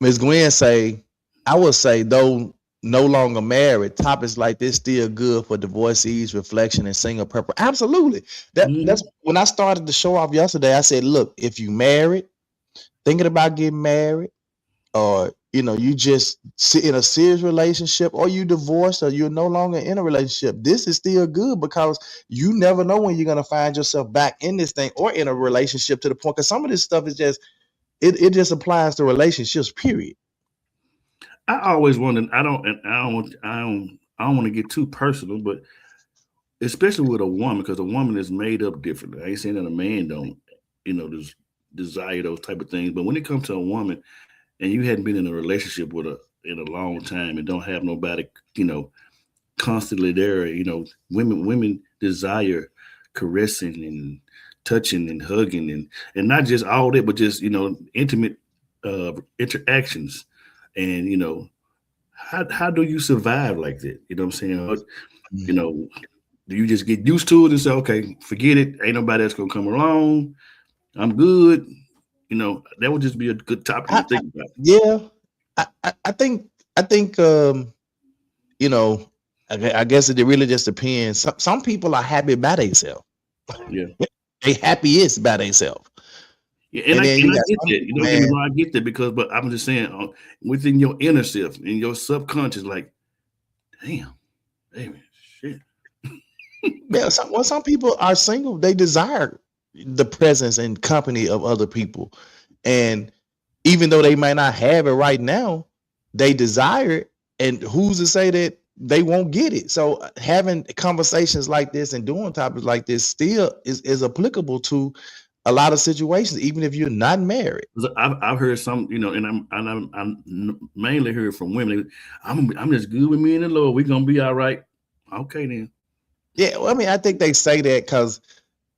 Ms. Gwen say, I would say, though no longer married, topics like this still good for divorcees, reflection, and single purpose. Absolutely. That's when I started the show off yesterday. I said, look, if you married, thinking about getting married, or you just sit in a serious relationship, or you divorced, or you're no longer in a relationship, this is still good because you never know when you're gonna find yourself back in this thing or in a relationship, to the point, because some of this stuff is just it just applies to relationships, period. I always wondered. I don't want to get too personal, but especially with a woman, because a woman is made up differently. I ain't saying that a man don't, just desire those type of things. But when it comes to a woman, and you hadn't been in a relationship with her in a long time, and don't have nobody, constantly there, women desire caressing and touching and hugging, and not just all that, but just intimate interactions. And how do you survive like that? You know what I'm saying? Do you just get used to it and say, okay, forget it, ain't nobody else gonna come along, I'm good? That would just be a good topic to think about. Yeah, I think I guess it really just depends. Some people are happy by themselves. Yeah. They happiest by themselves. Yeah, and I get that. You don't get me wrong, I get that, but I'm just saying, within your inner self, in your subconscious, like, damn, shit. Yeah, some people are single. They desire the presence and company of other people, and even though they might not have it right now, they desire it. And who's to say that they won't get it? So having conversations like this and doing topics like this still is applicable to a lot of situations, even if you're not married. I've heard some, and I'm mainly heard from women. I'm just good with me and the Lord. We're gonna be all right. Okay then. Yeah, well, I mean, I think they say that because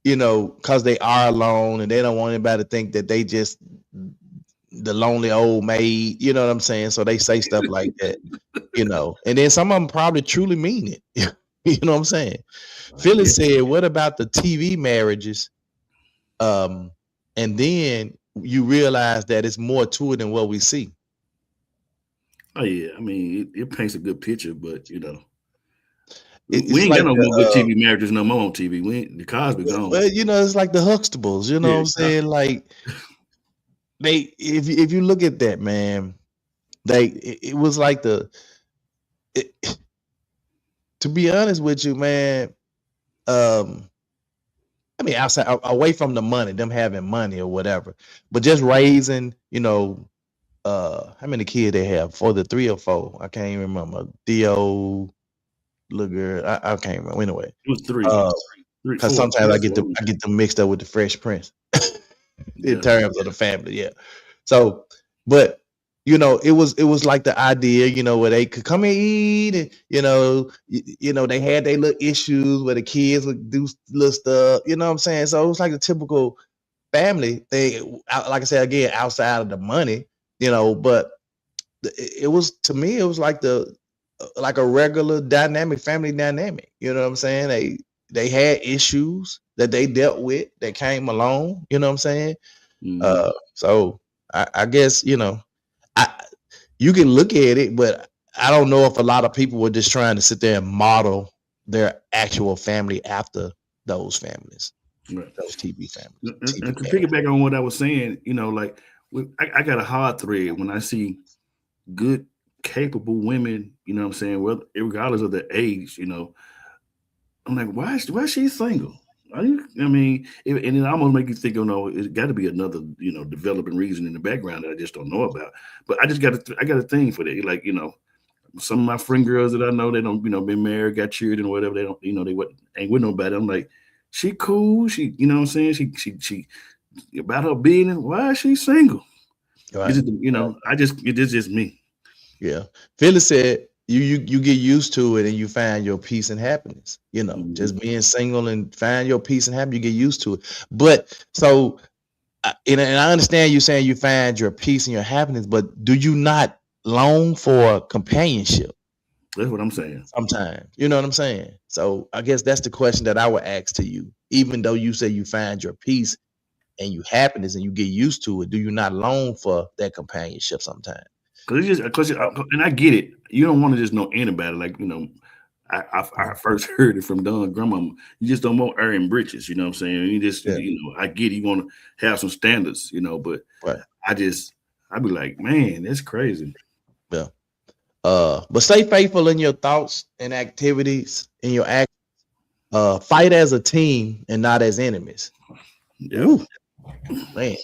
they are alone and they don't want anybody to think that they just the lonely old maid. You know what I'm saying? So they say stuff like that. And then some of them probably truly mean it. You know what I'm saying? Phyllis said, what about the TV marriages? And then you realize that it's more to it than what we see. Oh yeah, I mean it paints a good picture, but you know we It's ain't got like no more good the TV marriages no more on TV. We ain't, the Cosby gone. well, it's like the Huxtables, you know what Yeah, I'm saying? Like if you look at that, man, it was like it, to be honest with you, man, I mean, outside away from the money, them having money or whatever, but just raising, how many kids they have? For the 3 or 4, I can't even remember. Theo, little girl, I can't remember. Anyway, it was three, uh, three, because four, sometimes three or four. I get them mixed up with the Fresh Prince in Yeah. terms of the family. Yeah. So, but it was like the idea, where they could come and eat, and they had their little issues where the kids would do little stuff. You know what I'm saying? So it was like the typical family thing. Like I said again, outside of the money, but it was, to me, it was like like a regular dynamic family dynamic. You know what I'm saying? They had issues that they dealt with that came along. You know what I'm saying? Mm-hmm. So I guess I you can look at it, but I don't know if a lot of people were just trying to sit there and model their actual family after those families, Right. those TV families, And TV to parents. piggyback on what I was saying, like I got a hard thread when I see good, capable women. You know what I'm saying? Well, regardless of their age, I'm like, why is she single? I mean, and it almost make you think, it's got to be another, developing reason in the background that I just don't know about. But I just I got a thing for that. Like, some of my friend girls that I know, they don't, been married, got children or whatever. They don't, they ain't with nobody. I'm like, she cool. She, you know what I'm saying? She about her business. Why is she single? Is Right. it, it's just me. Yeah. Phyllis said you get used to it and you find your peace and happiness. Mhm. Just being single and find your peace and happiness, you get used to it. But so and I understand you saying you find your peace and your happiness, but do you not long for companionship That's what I'm saying. sometimes? You know what I'm saying? So I guess that's the question that I would ask to you. Even though you say you find your peace and you happiness and you get used to it, do you not long for that companionship sometimes? And I get it. You don't want to just know anybody. Like, I first heard it from Don's grandmama. You just don't want Aaron britches. You know what I'm saying? You just, Yeah. I get it. You want to have some standards, but Right. I'd be like, man, that's crazy. Yeah. But stay faithful in your thoughts and activities, in your act. Fight as a team and not as enemies. Yeah. Ooh, man.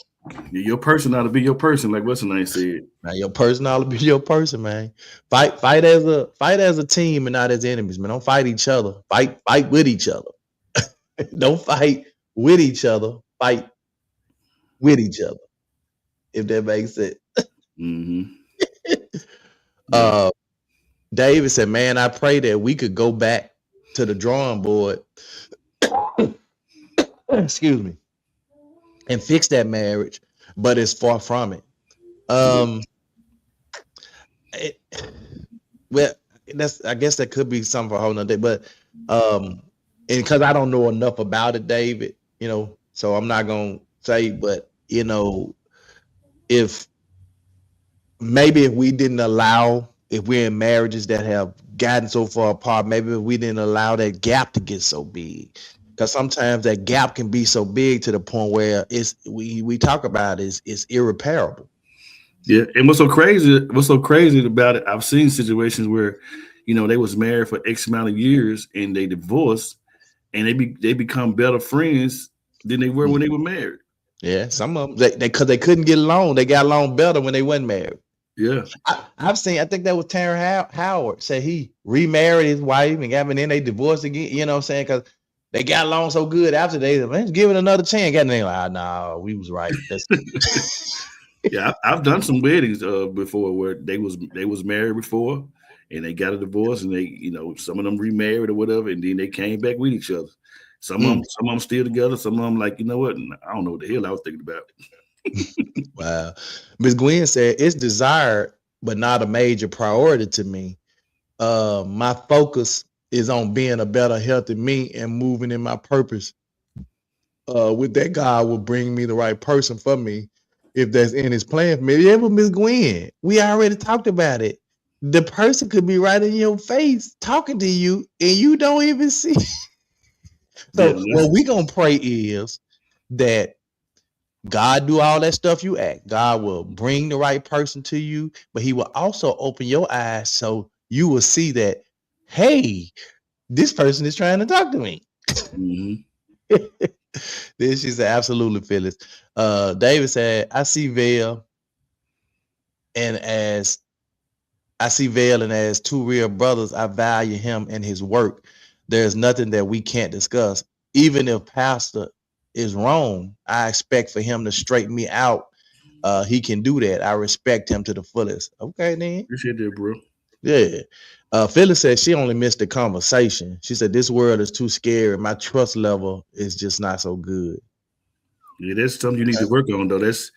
Your person ought to be your person, like what's the name said. Now your personality be your person, man. Fight as a team and not as enemies, man. Don't fight each other. Fight with each other. Don't fight with each other. Fight with each other. If that makes sense. Mm-hmm. Yeah. Uh, David said, "Man, I pray that we could go back to the drawing board." Excuse me, and fix that marriage, but it's far from it. Yeah. Um, it, well, I guess that could be something for a whole nother day, but and because I don't know enough about it, David, so I'm not gonna say, but if maybe if we didn't allow, if we're in marriages that have gotten so far apart, maybe if we didn't allow that gap to get so big, because sometimes that gap can be so big to the point where we talk about it's irreparable. Yeah. And what's so crazy about it, I've seen situations where, they was married for X amount of years and they divorced and they become better friends than they were when they were married. Yeah, some of them they because they couldn't get along. They got along better when they wasn't married. Yeah. I've seen. I think that was Terrence Howard said he remarried his wife and then they divorced again. You know what I'm saying? Because they got along so good after they let's give it another chance. And they like, nah, we was right. Yeah, I've done some weddings before where they was married before and they got a divorce and they some of them remarried or whatever and then they came back with each other. Some of them still together. Some of them like what? I don't know what the hell I was thinking about. Wow. Miss Gwen said it's desired, but not a major priority to me. My focus is on being a better, healthy me and moving in my purpose with that God will bring me the right person for me if that's in his plan for me. Yeah, but Miss Gwen, we already talked about it. The person could be right in your face talking to you and you don't even see. Yeah, So what we gonna pray is that God do all that stuff you ask. God will bring the right person to you, but he will also open your eyes so you will see that, hey, this person is trying to talk to me. Then she said, absolutely, Phyllis. David said, I see Vale and as two real brothers, I value him and his work. There's nothing that we can't discuss. Even if Pastor is wrong, I expect for him to straighten me out. He can do that. I respect him to the fullest. Okay, then. Appreciate that, bro. Yeah. Phyllis said she only missed the conversation. She said, this world is too scary. My trust level is just not so good. Yeah, that's something you need to work on, though. That's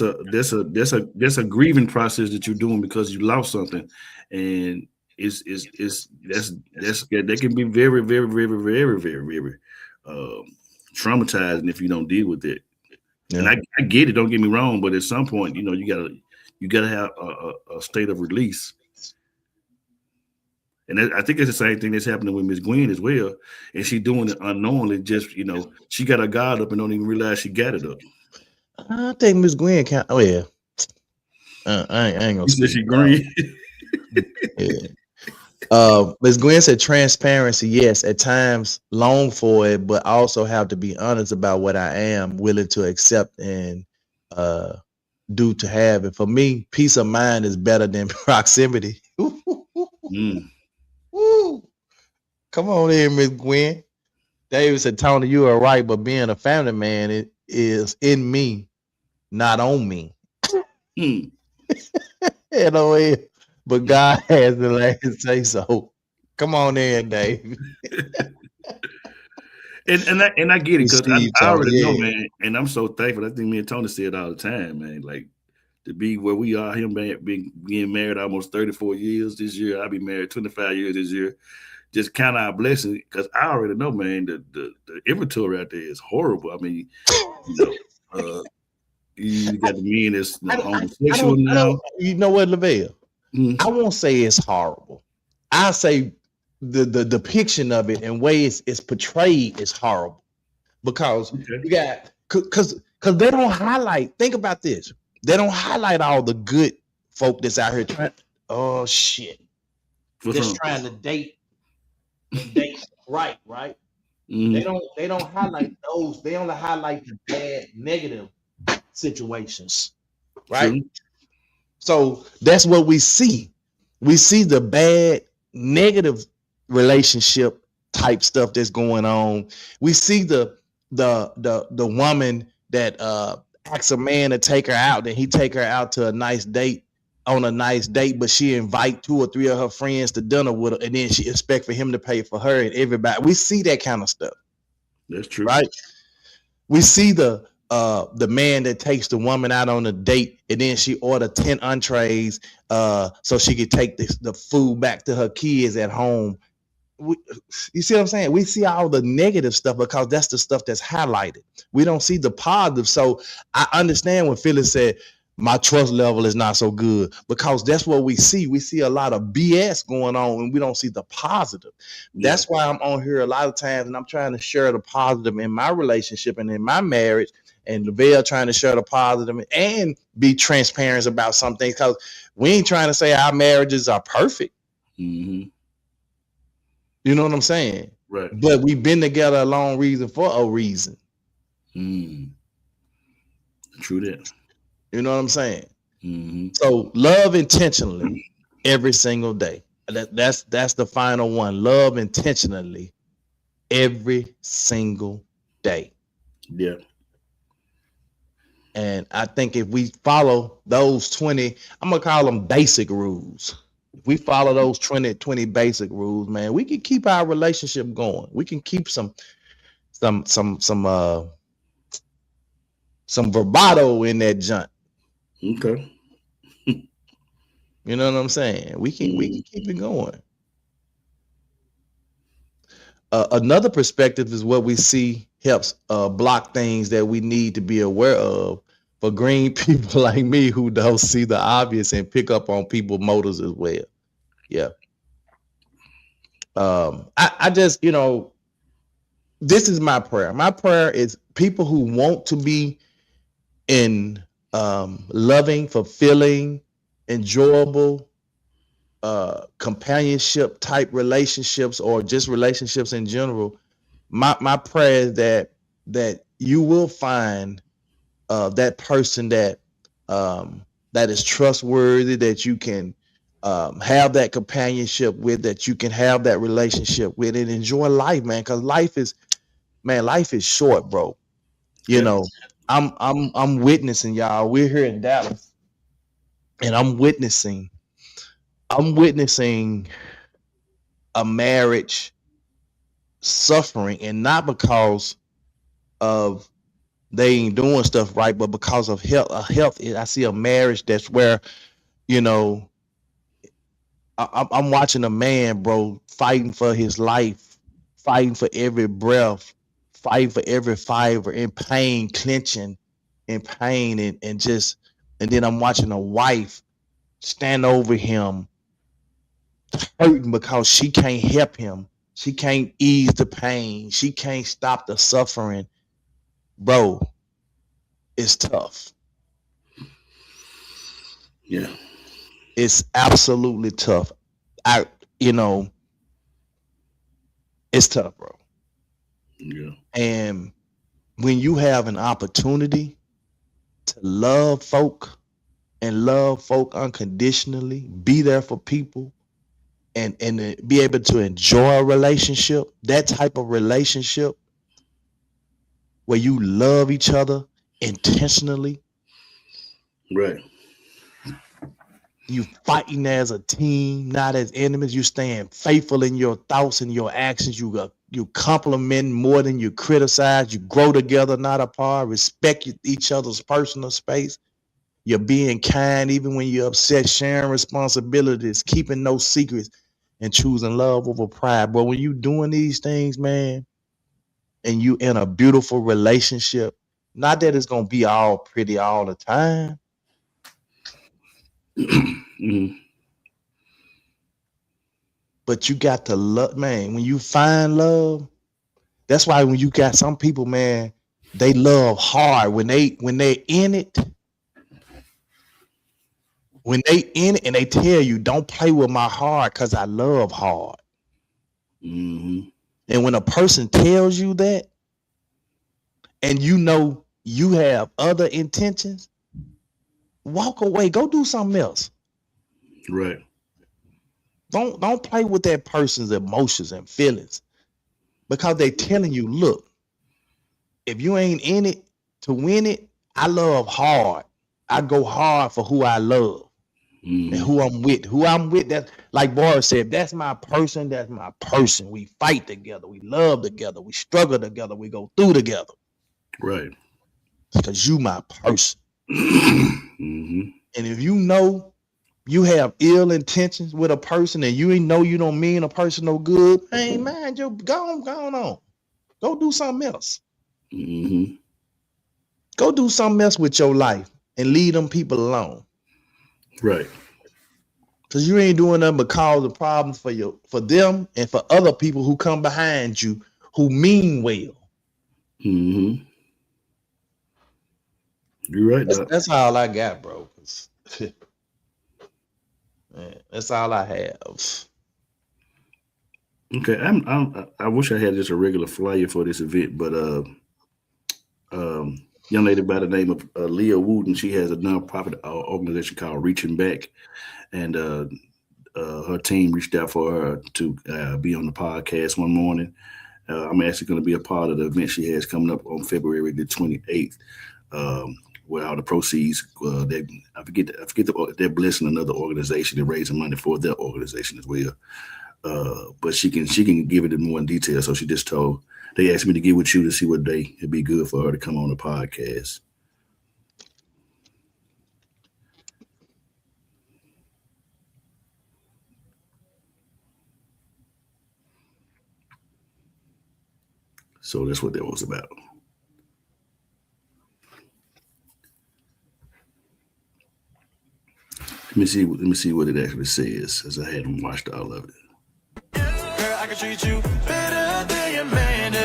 a grieving process that you're doing because you lost something, and that can be very, very, very, very, very, very um, traumatizing if you don't deal with it. And Yeah. I get it. Don't get me wrong, but at some point, you gotta have a state of release. And I think it's the same thing that's happening with Miss Gwen as well. And she doing it unknowingly. Just she got her guard up and don't even realize she got it up. I think Miss Gwen can't. Oh, yeah. I ain't gonna You said speak. she green. Yeah. Ms. Gwen said transparency, yes, at times long for it, but also have to be honest about what I am willing to accept and do to have it. For me, peace of mind is better than proximity. Mm. Woo. Come on in, Miss Gwen. David said, Tony, you are right, but being a family man it is in me, not on me. Mm. LOL. But God has the last say so. Come on in, Dave. And I get it because Receive, I Tony. already know, Yeah. man. And I'm so thankful. I think me and Tony say it all the time, man. Like to be where we are, him being married almost 34 years this year. I'll be married 25 years this year. Just count our blessings because I already know, man. The inventory out there is horrible. I mean, you know, you got the men that's homosexual I don't. now. You know what, Lavelle? Mm. I won't say it's horrible. I say the depiction of it and way it's portrayed is horrible because Okay. you got because they don't highlight. Think about this. They don't highlight all the good folk that's out here trying. Oh shit, For just some. trying to date and date right. They Mm. don't highlight those. They only highlight the bad, negative situations, right? True. So that's what we see. We see the bad, negative relationship type stuff that's going on. We see the woman that asks a man to take her out, and he take her out to a nice date on a nice date, but she invite two or three of her friends to dinner with her, and then she expect for him to pay for her and everybody. We see that kind of stuff, That's true. right? We see the man that takes the woman out on a date and then she order 10 entrees so she could take the food back to her kids at home. We, you see what I'm saying? We see all the negative stuff because that's the stuff that's highlighted. We don't see the positive. So I understand when Phyllis said my trust level is not so good because that's what we see. We see a lot of BS going on and we don't see the positive. Yeah. That's why I'm on here a lot of times and I'm trying to share the positive in my relationship and in my marriage. And Lavelle trying to share the positive and be transparent about some things because we ain't trying to say our marriages are perfect. Mm-hmm. You know what I'm saying? Right. But we've been together a long reason for a reason. Mm. True that. You know what I'm saying? Mm-hmm. So love intentionally every single day. That's the final one. Love intentionally every single day. Yeah. And I think if we follow those 20, I'm gonna call them basic rules. If we follow those 20 basic rules, man, we can keep our relationship going. We can keep some bravado in that junk. Okay. You know what I'm saying? We can keep it going. Another perspective is what we see helps block things that we need to be aware of for green people like me who don't see the obvious and pick up on people's motives as well. Yeah. I just, this is my prayer. My prayer is people who want to be in loving, fulfilling, enjoyable, companionship type relationships or just relationships in general. My prayer is that you will find that person that is trustworthy, that you can have that companionship with, that you can have that relationship with, and enjoy life, man. Because life is short, bro. You Yeah. know, I'm witnessing, y'all. We're here in Dallas, and I'm witnessing a marriage suffering, and not because of they ain't doing stuff right, but because of health. I see a marriage that's where you know I'm watching a man, bro, fighting for his life, fighting for every breath, fighting for every fiber, in pain, clenching, in pain, and then I'm watching a wife stand over him, hurting because she can't help him. She can't ease the pain. She can't stop the suffering. Bro, it's tough. Yeah. It's absolutely tough. I, you know, it's tough, bro. Yeah. And when you have an opportunity to love folk and love folk unconditionally, be there for people and be able to enjoy a relationship, that type of relationship where you love each other intentionally, Right. you fighting as a team, not as enemies. You staying faithful in your thoughts and your actions. You compliment more than you criticize. You grow together, not apart. Respect each other's personal space. You're being kind even when you're upset. Sharing responsibilities, keeping no secrets, and choosing love over pride. But when you doing these things, man, and you in a beautiful relationship, not that it's gonna be all pretty all the time, Mhm. but you got to love, man. When you find love, that's why when you got some people, man, they love hard. When they're in it, and they tell you, don't play with my heart because I love hard. Mhm. And when a person tells you that, and you know you have other intentions, walk away. Go do something else. Right. Don't play with that person's emotions and feelings because they telling you, look, if you ain't in it to win it, I love hard. I go hard for who I love and Mhm. who I'm with. Who I'm with, that like Boris said, that's my person. That's my person. We fight together. We love together. We struggle together. We go through together Right. because you my person. Mhm. And if you know you have ill intentions with a person and you ain't know you don't mean a person no good, hey man, you go on. Go do something else. Mhm. Go do something else with your life and leave them people alone. Right. Cause you ain't doing nothing but cause a problem for them and for other people who come behind you who mean well. Mhm. You're right, That's Doc. that's all I got, bro. Man, that's all I have. Okay. I wish I had just a regular flyer for this event, but young lady by the name of Leah Wooten, she has a nonprofit organization called Reaching Back, and her team reached out for her to be on the podcast one morning. I'm actually going to be a part of the event she has coming up on February the 28th, where all the proceeds, they're blessing another organization and raising money for their organization as well. But she can give it in more in detail. So she just told they asked me to get with you to see what day it'd be good for her to come on the podcast. So that's what that was about. Let me see what it actually says, as I hadn't watched all of it. Girl, I can treat you better than your man do.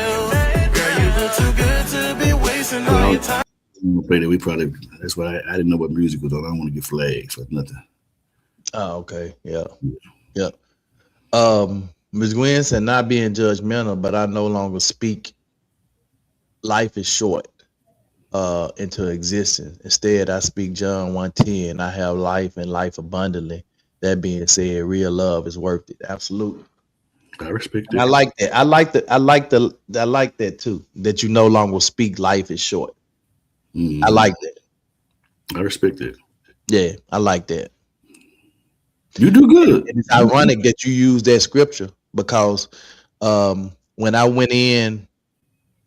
Girl, you look too good to be wasting all your time. I'm gonna play that. That's why I didn't know what music was on. I don't want to get flagged for nothing. Oh, okay. Yeah. Ms. Gwen said, not being judgmental, but I no longer speak life is short into existence. Instead, I speak John 1:10. I have life and life abundantly. That being said, real love is worth it. Absolutely. I respect And it. I like that. I like that too. That you no longer speak life is short. I like that. I respect it. Yeah, I like that. You do good. And it's ironic that you use that scripture because when I went in,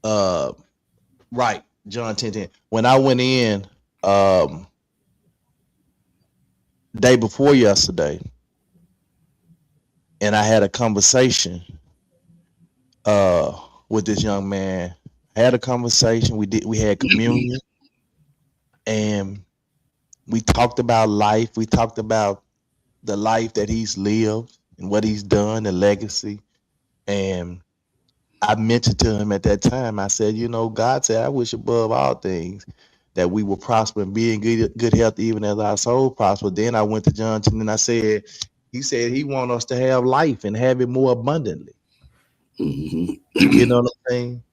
right, John 10:10. When I went in day before yesterday, and I had a conversation with this young man. I had a conversation. We had communion, and we talked about life. We talked about the life that he's lived and what he's done, the legacy. And I mentioned to him at that time, I said, God said, I wish above all things that we will prosper and be in good health, even as our soul prosper. Then I went to John 10 and I said, he said he wants us to have life and have it more abundantly. You know what I'm saying?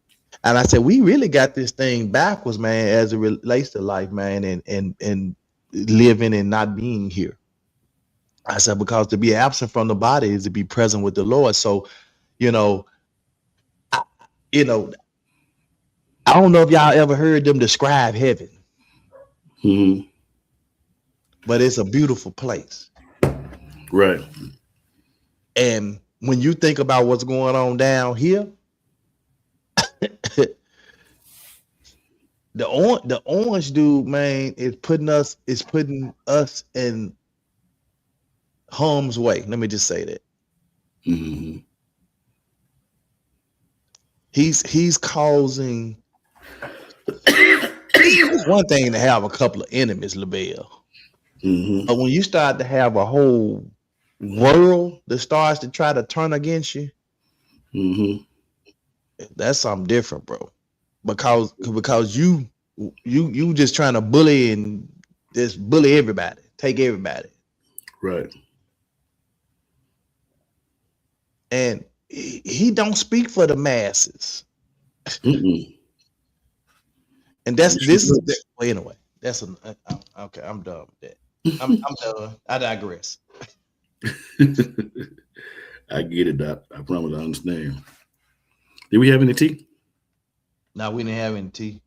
And I said, we really got this thing backwards, man, as it relates to life, man, and living and not being here. I said, because to be absent from the body is to be present with the Lord. So, I don't know if y'all ever heard them describe heaven, but it's a beautiful place. Right. And when you think about what's going on down here, the orange dude, man, is putting us in harm's way. Let me just say that. He's causing. It's one thing to have a couple of enemies, LaBelle, but when you start to have a whole world that starts to try to turn against you, that's something different, bro. Because you just trying to bully and just bully everybody, take everybody, right? And he don't speak for the masses. And well, anyway, okay. I'm done with that. I'm done. I digress. I get it, Doc. I promise I understand. Did we have any tea? No, we didn't have any tea.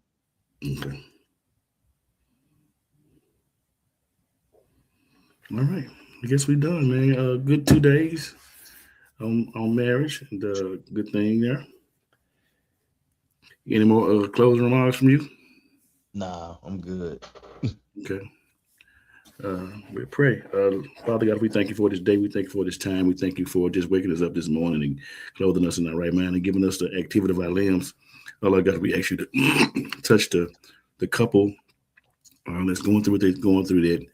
Okay. All right. I guess we're done, man. Good 2 days on marriage, and good thing there. Any more closing remarks from you? Nah, I'm good. Okay. We pray. Father God, we thank you for this day. We thank you for this time. We thank you for just waking us up this morning and clothing us in our right mind and giving us the activity of our limbs. Oh, Lord God, we ask you to touch the couple that's going through what they're going through that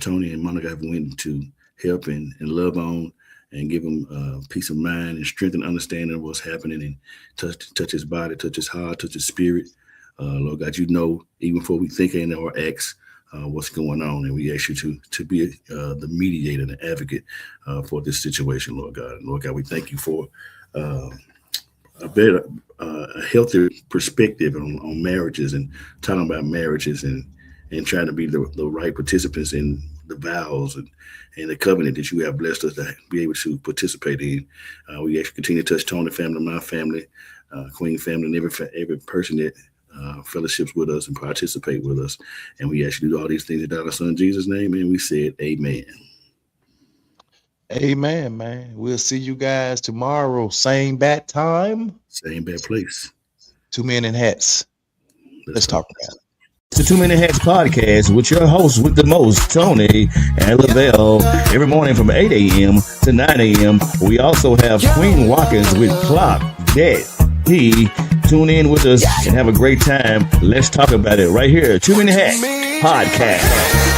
Tony and Monica have went to help and love on and give him peace of mind and strength and understanding of what's happening, and touch his body, touch his heart, touch his spirit. Lord God, you know, even before we think or act, what's going on, and we ask you to be the mediator and the advocate for this situation, Lord God. And Lord God, we thank you for a better, healthier perspective on marriages and talking about marriages and trying to be the right participants in the vows and the covenant that you have blessed us to be able to participate in. We actually continue to touch Tony family, my family, Queen family, and every person that fellowships with us and participate with us. And we actually do all these things in our son Jesus' name, and we said amen. Amen, man. We'll see you guys tomorrow. Same bat time. Same bad place. 2 Men in Hats. Let's talk about it. The 2 Minute Hats podcast with your hosts with the most, Tony and Lavelle, every morning from 8 a.m. to 9 a.m. We also have Queen Watkins with Clock That He Tune in with us and have a great time. Let's talk about it right here. Too Many Hats Podcast.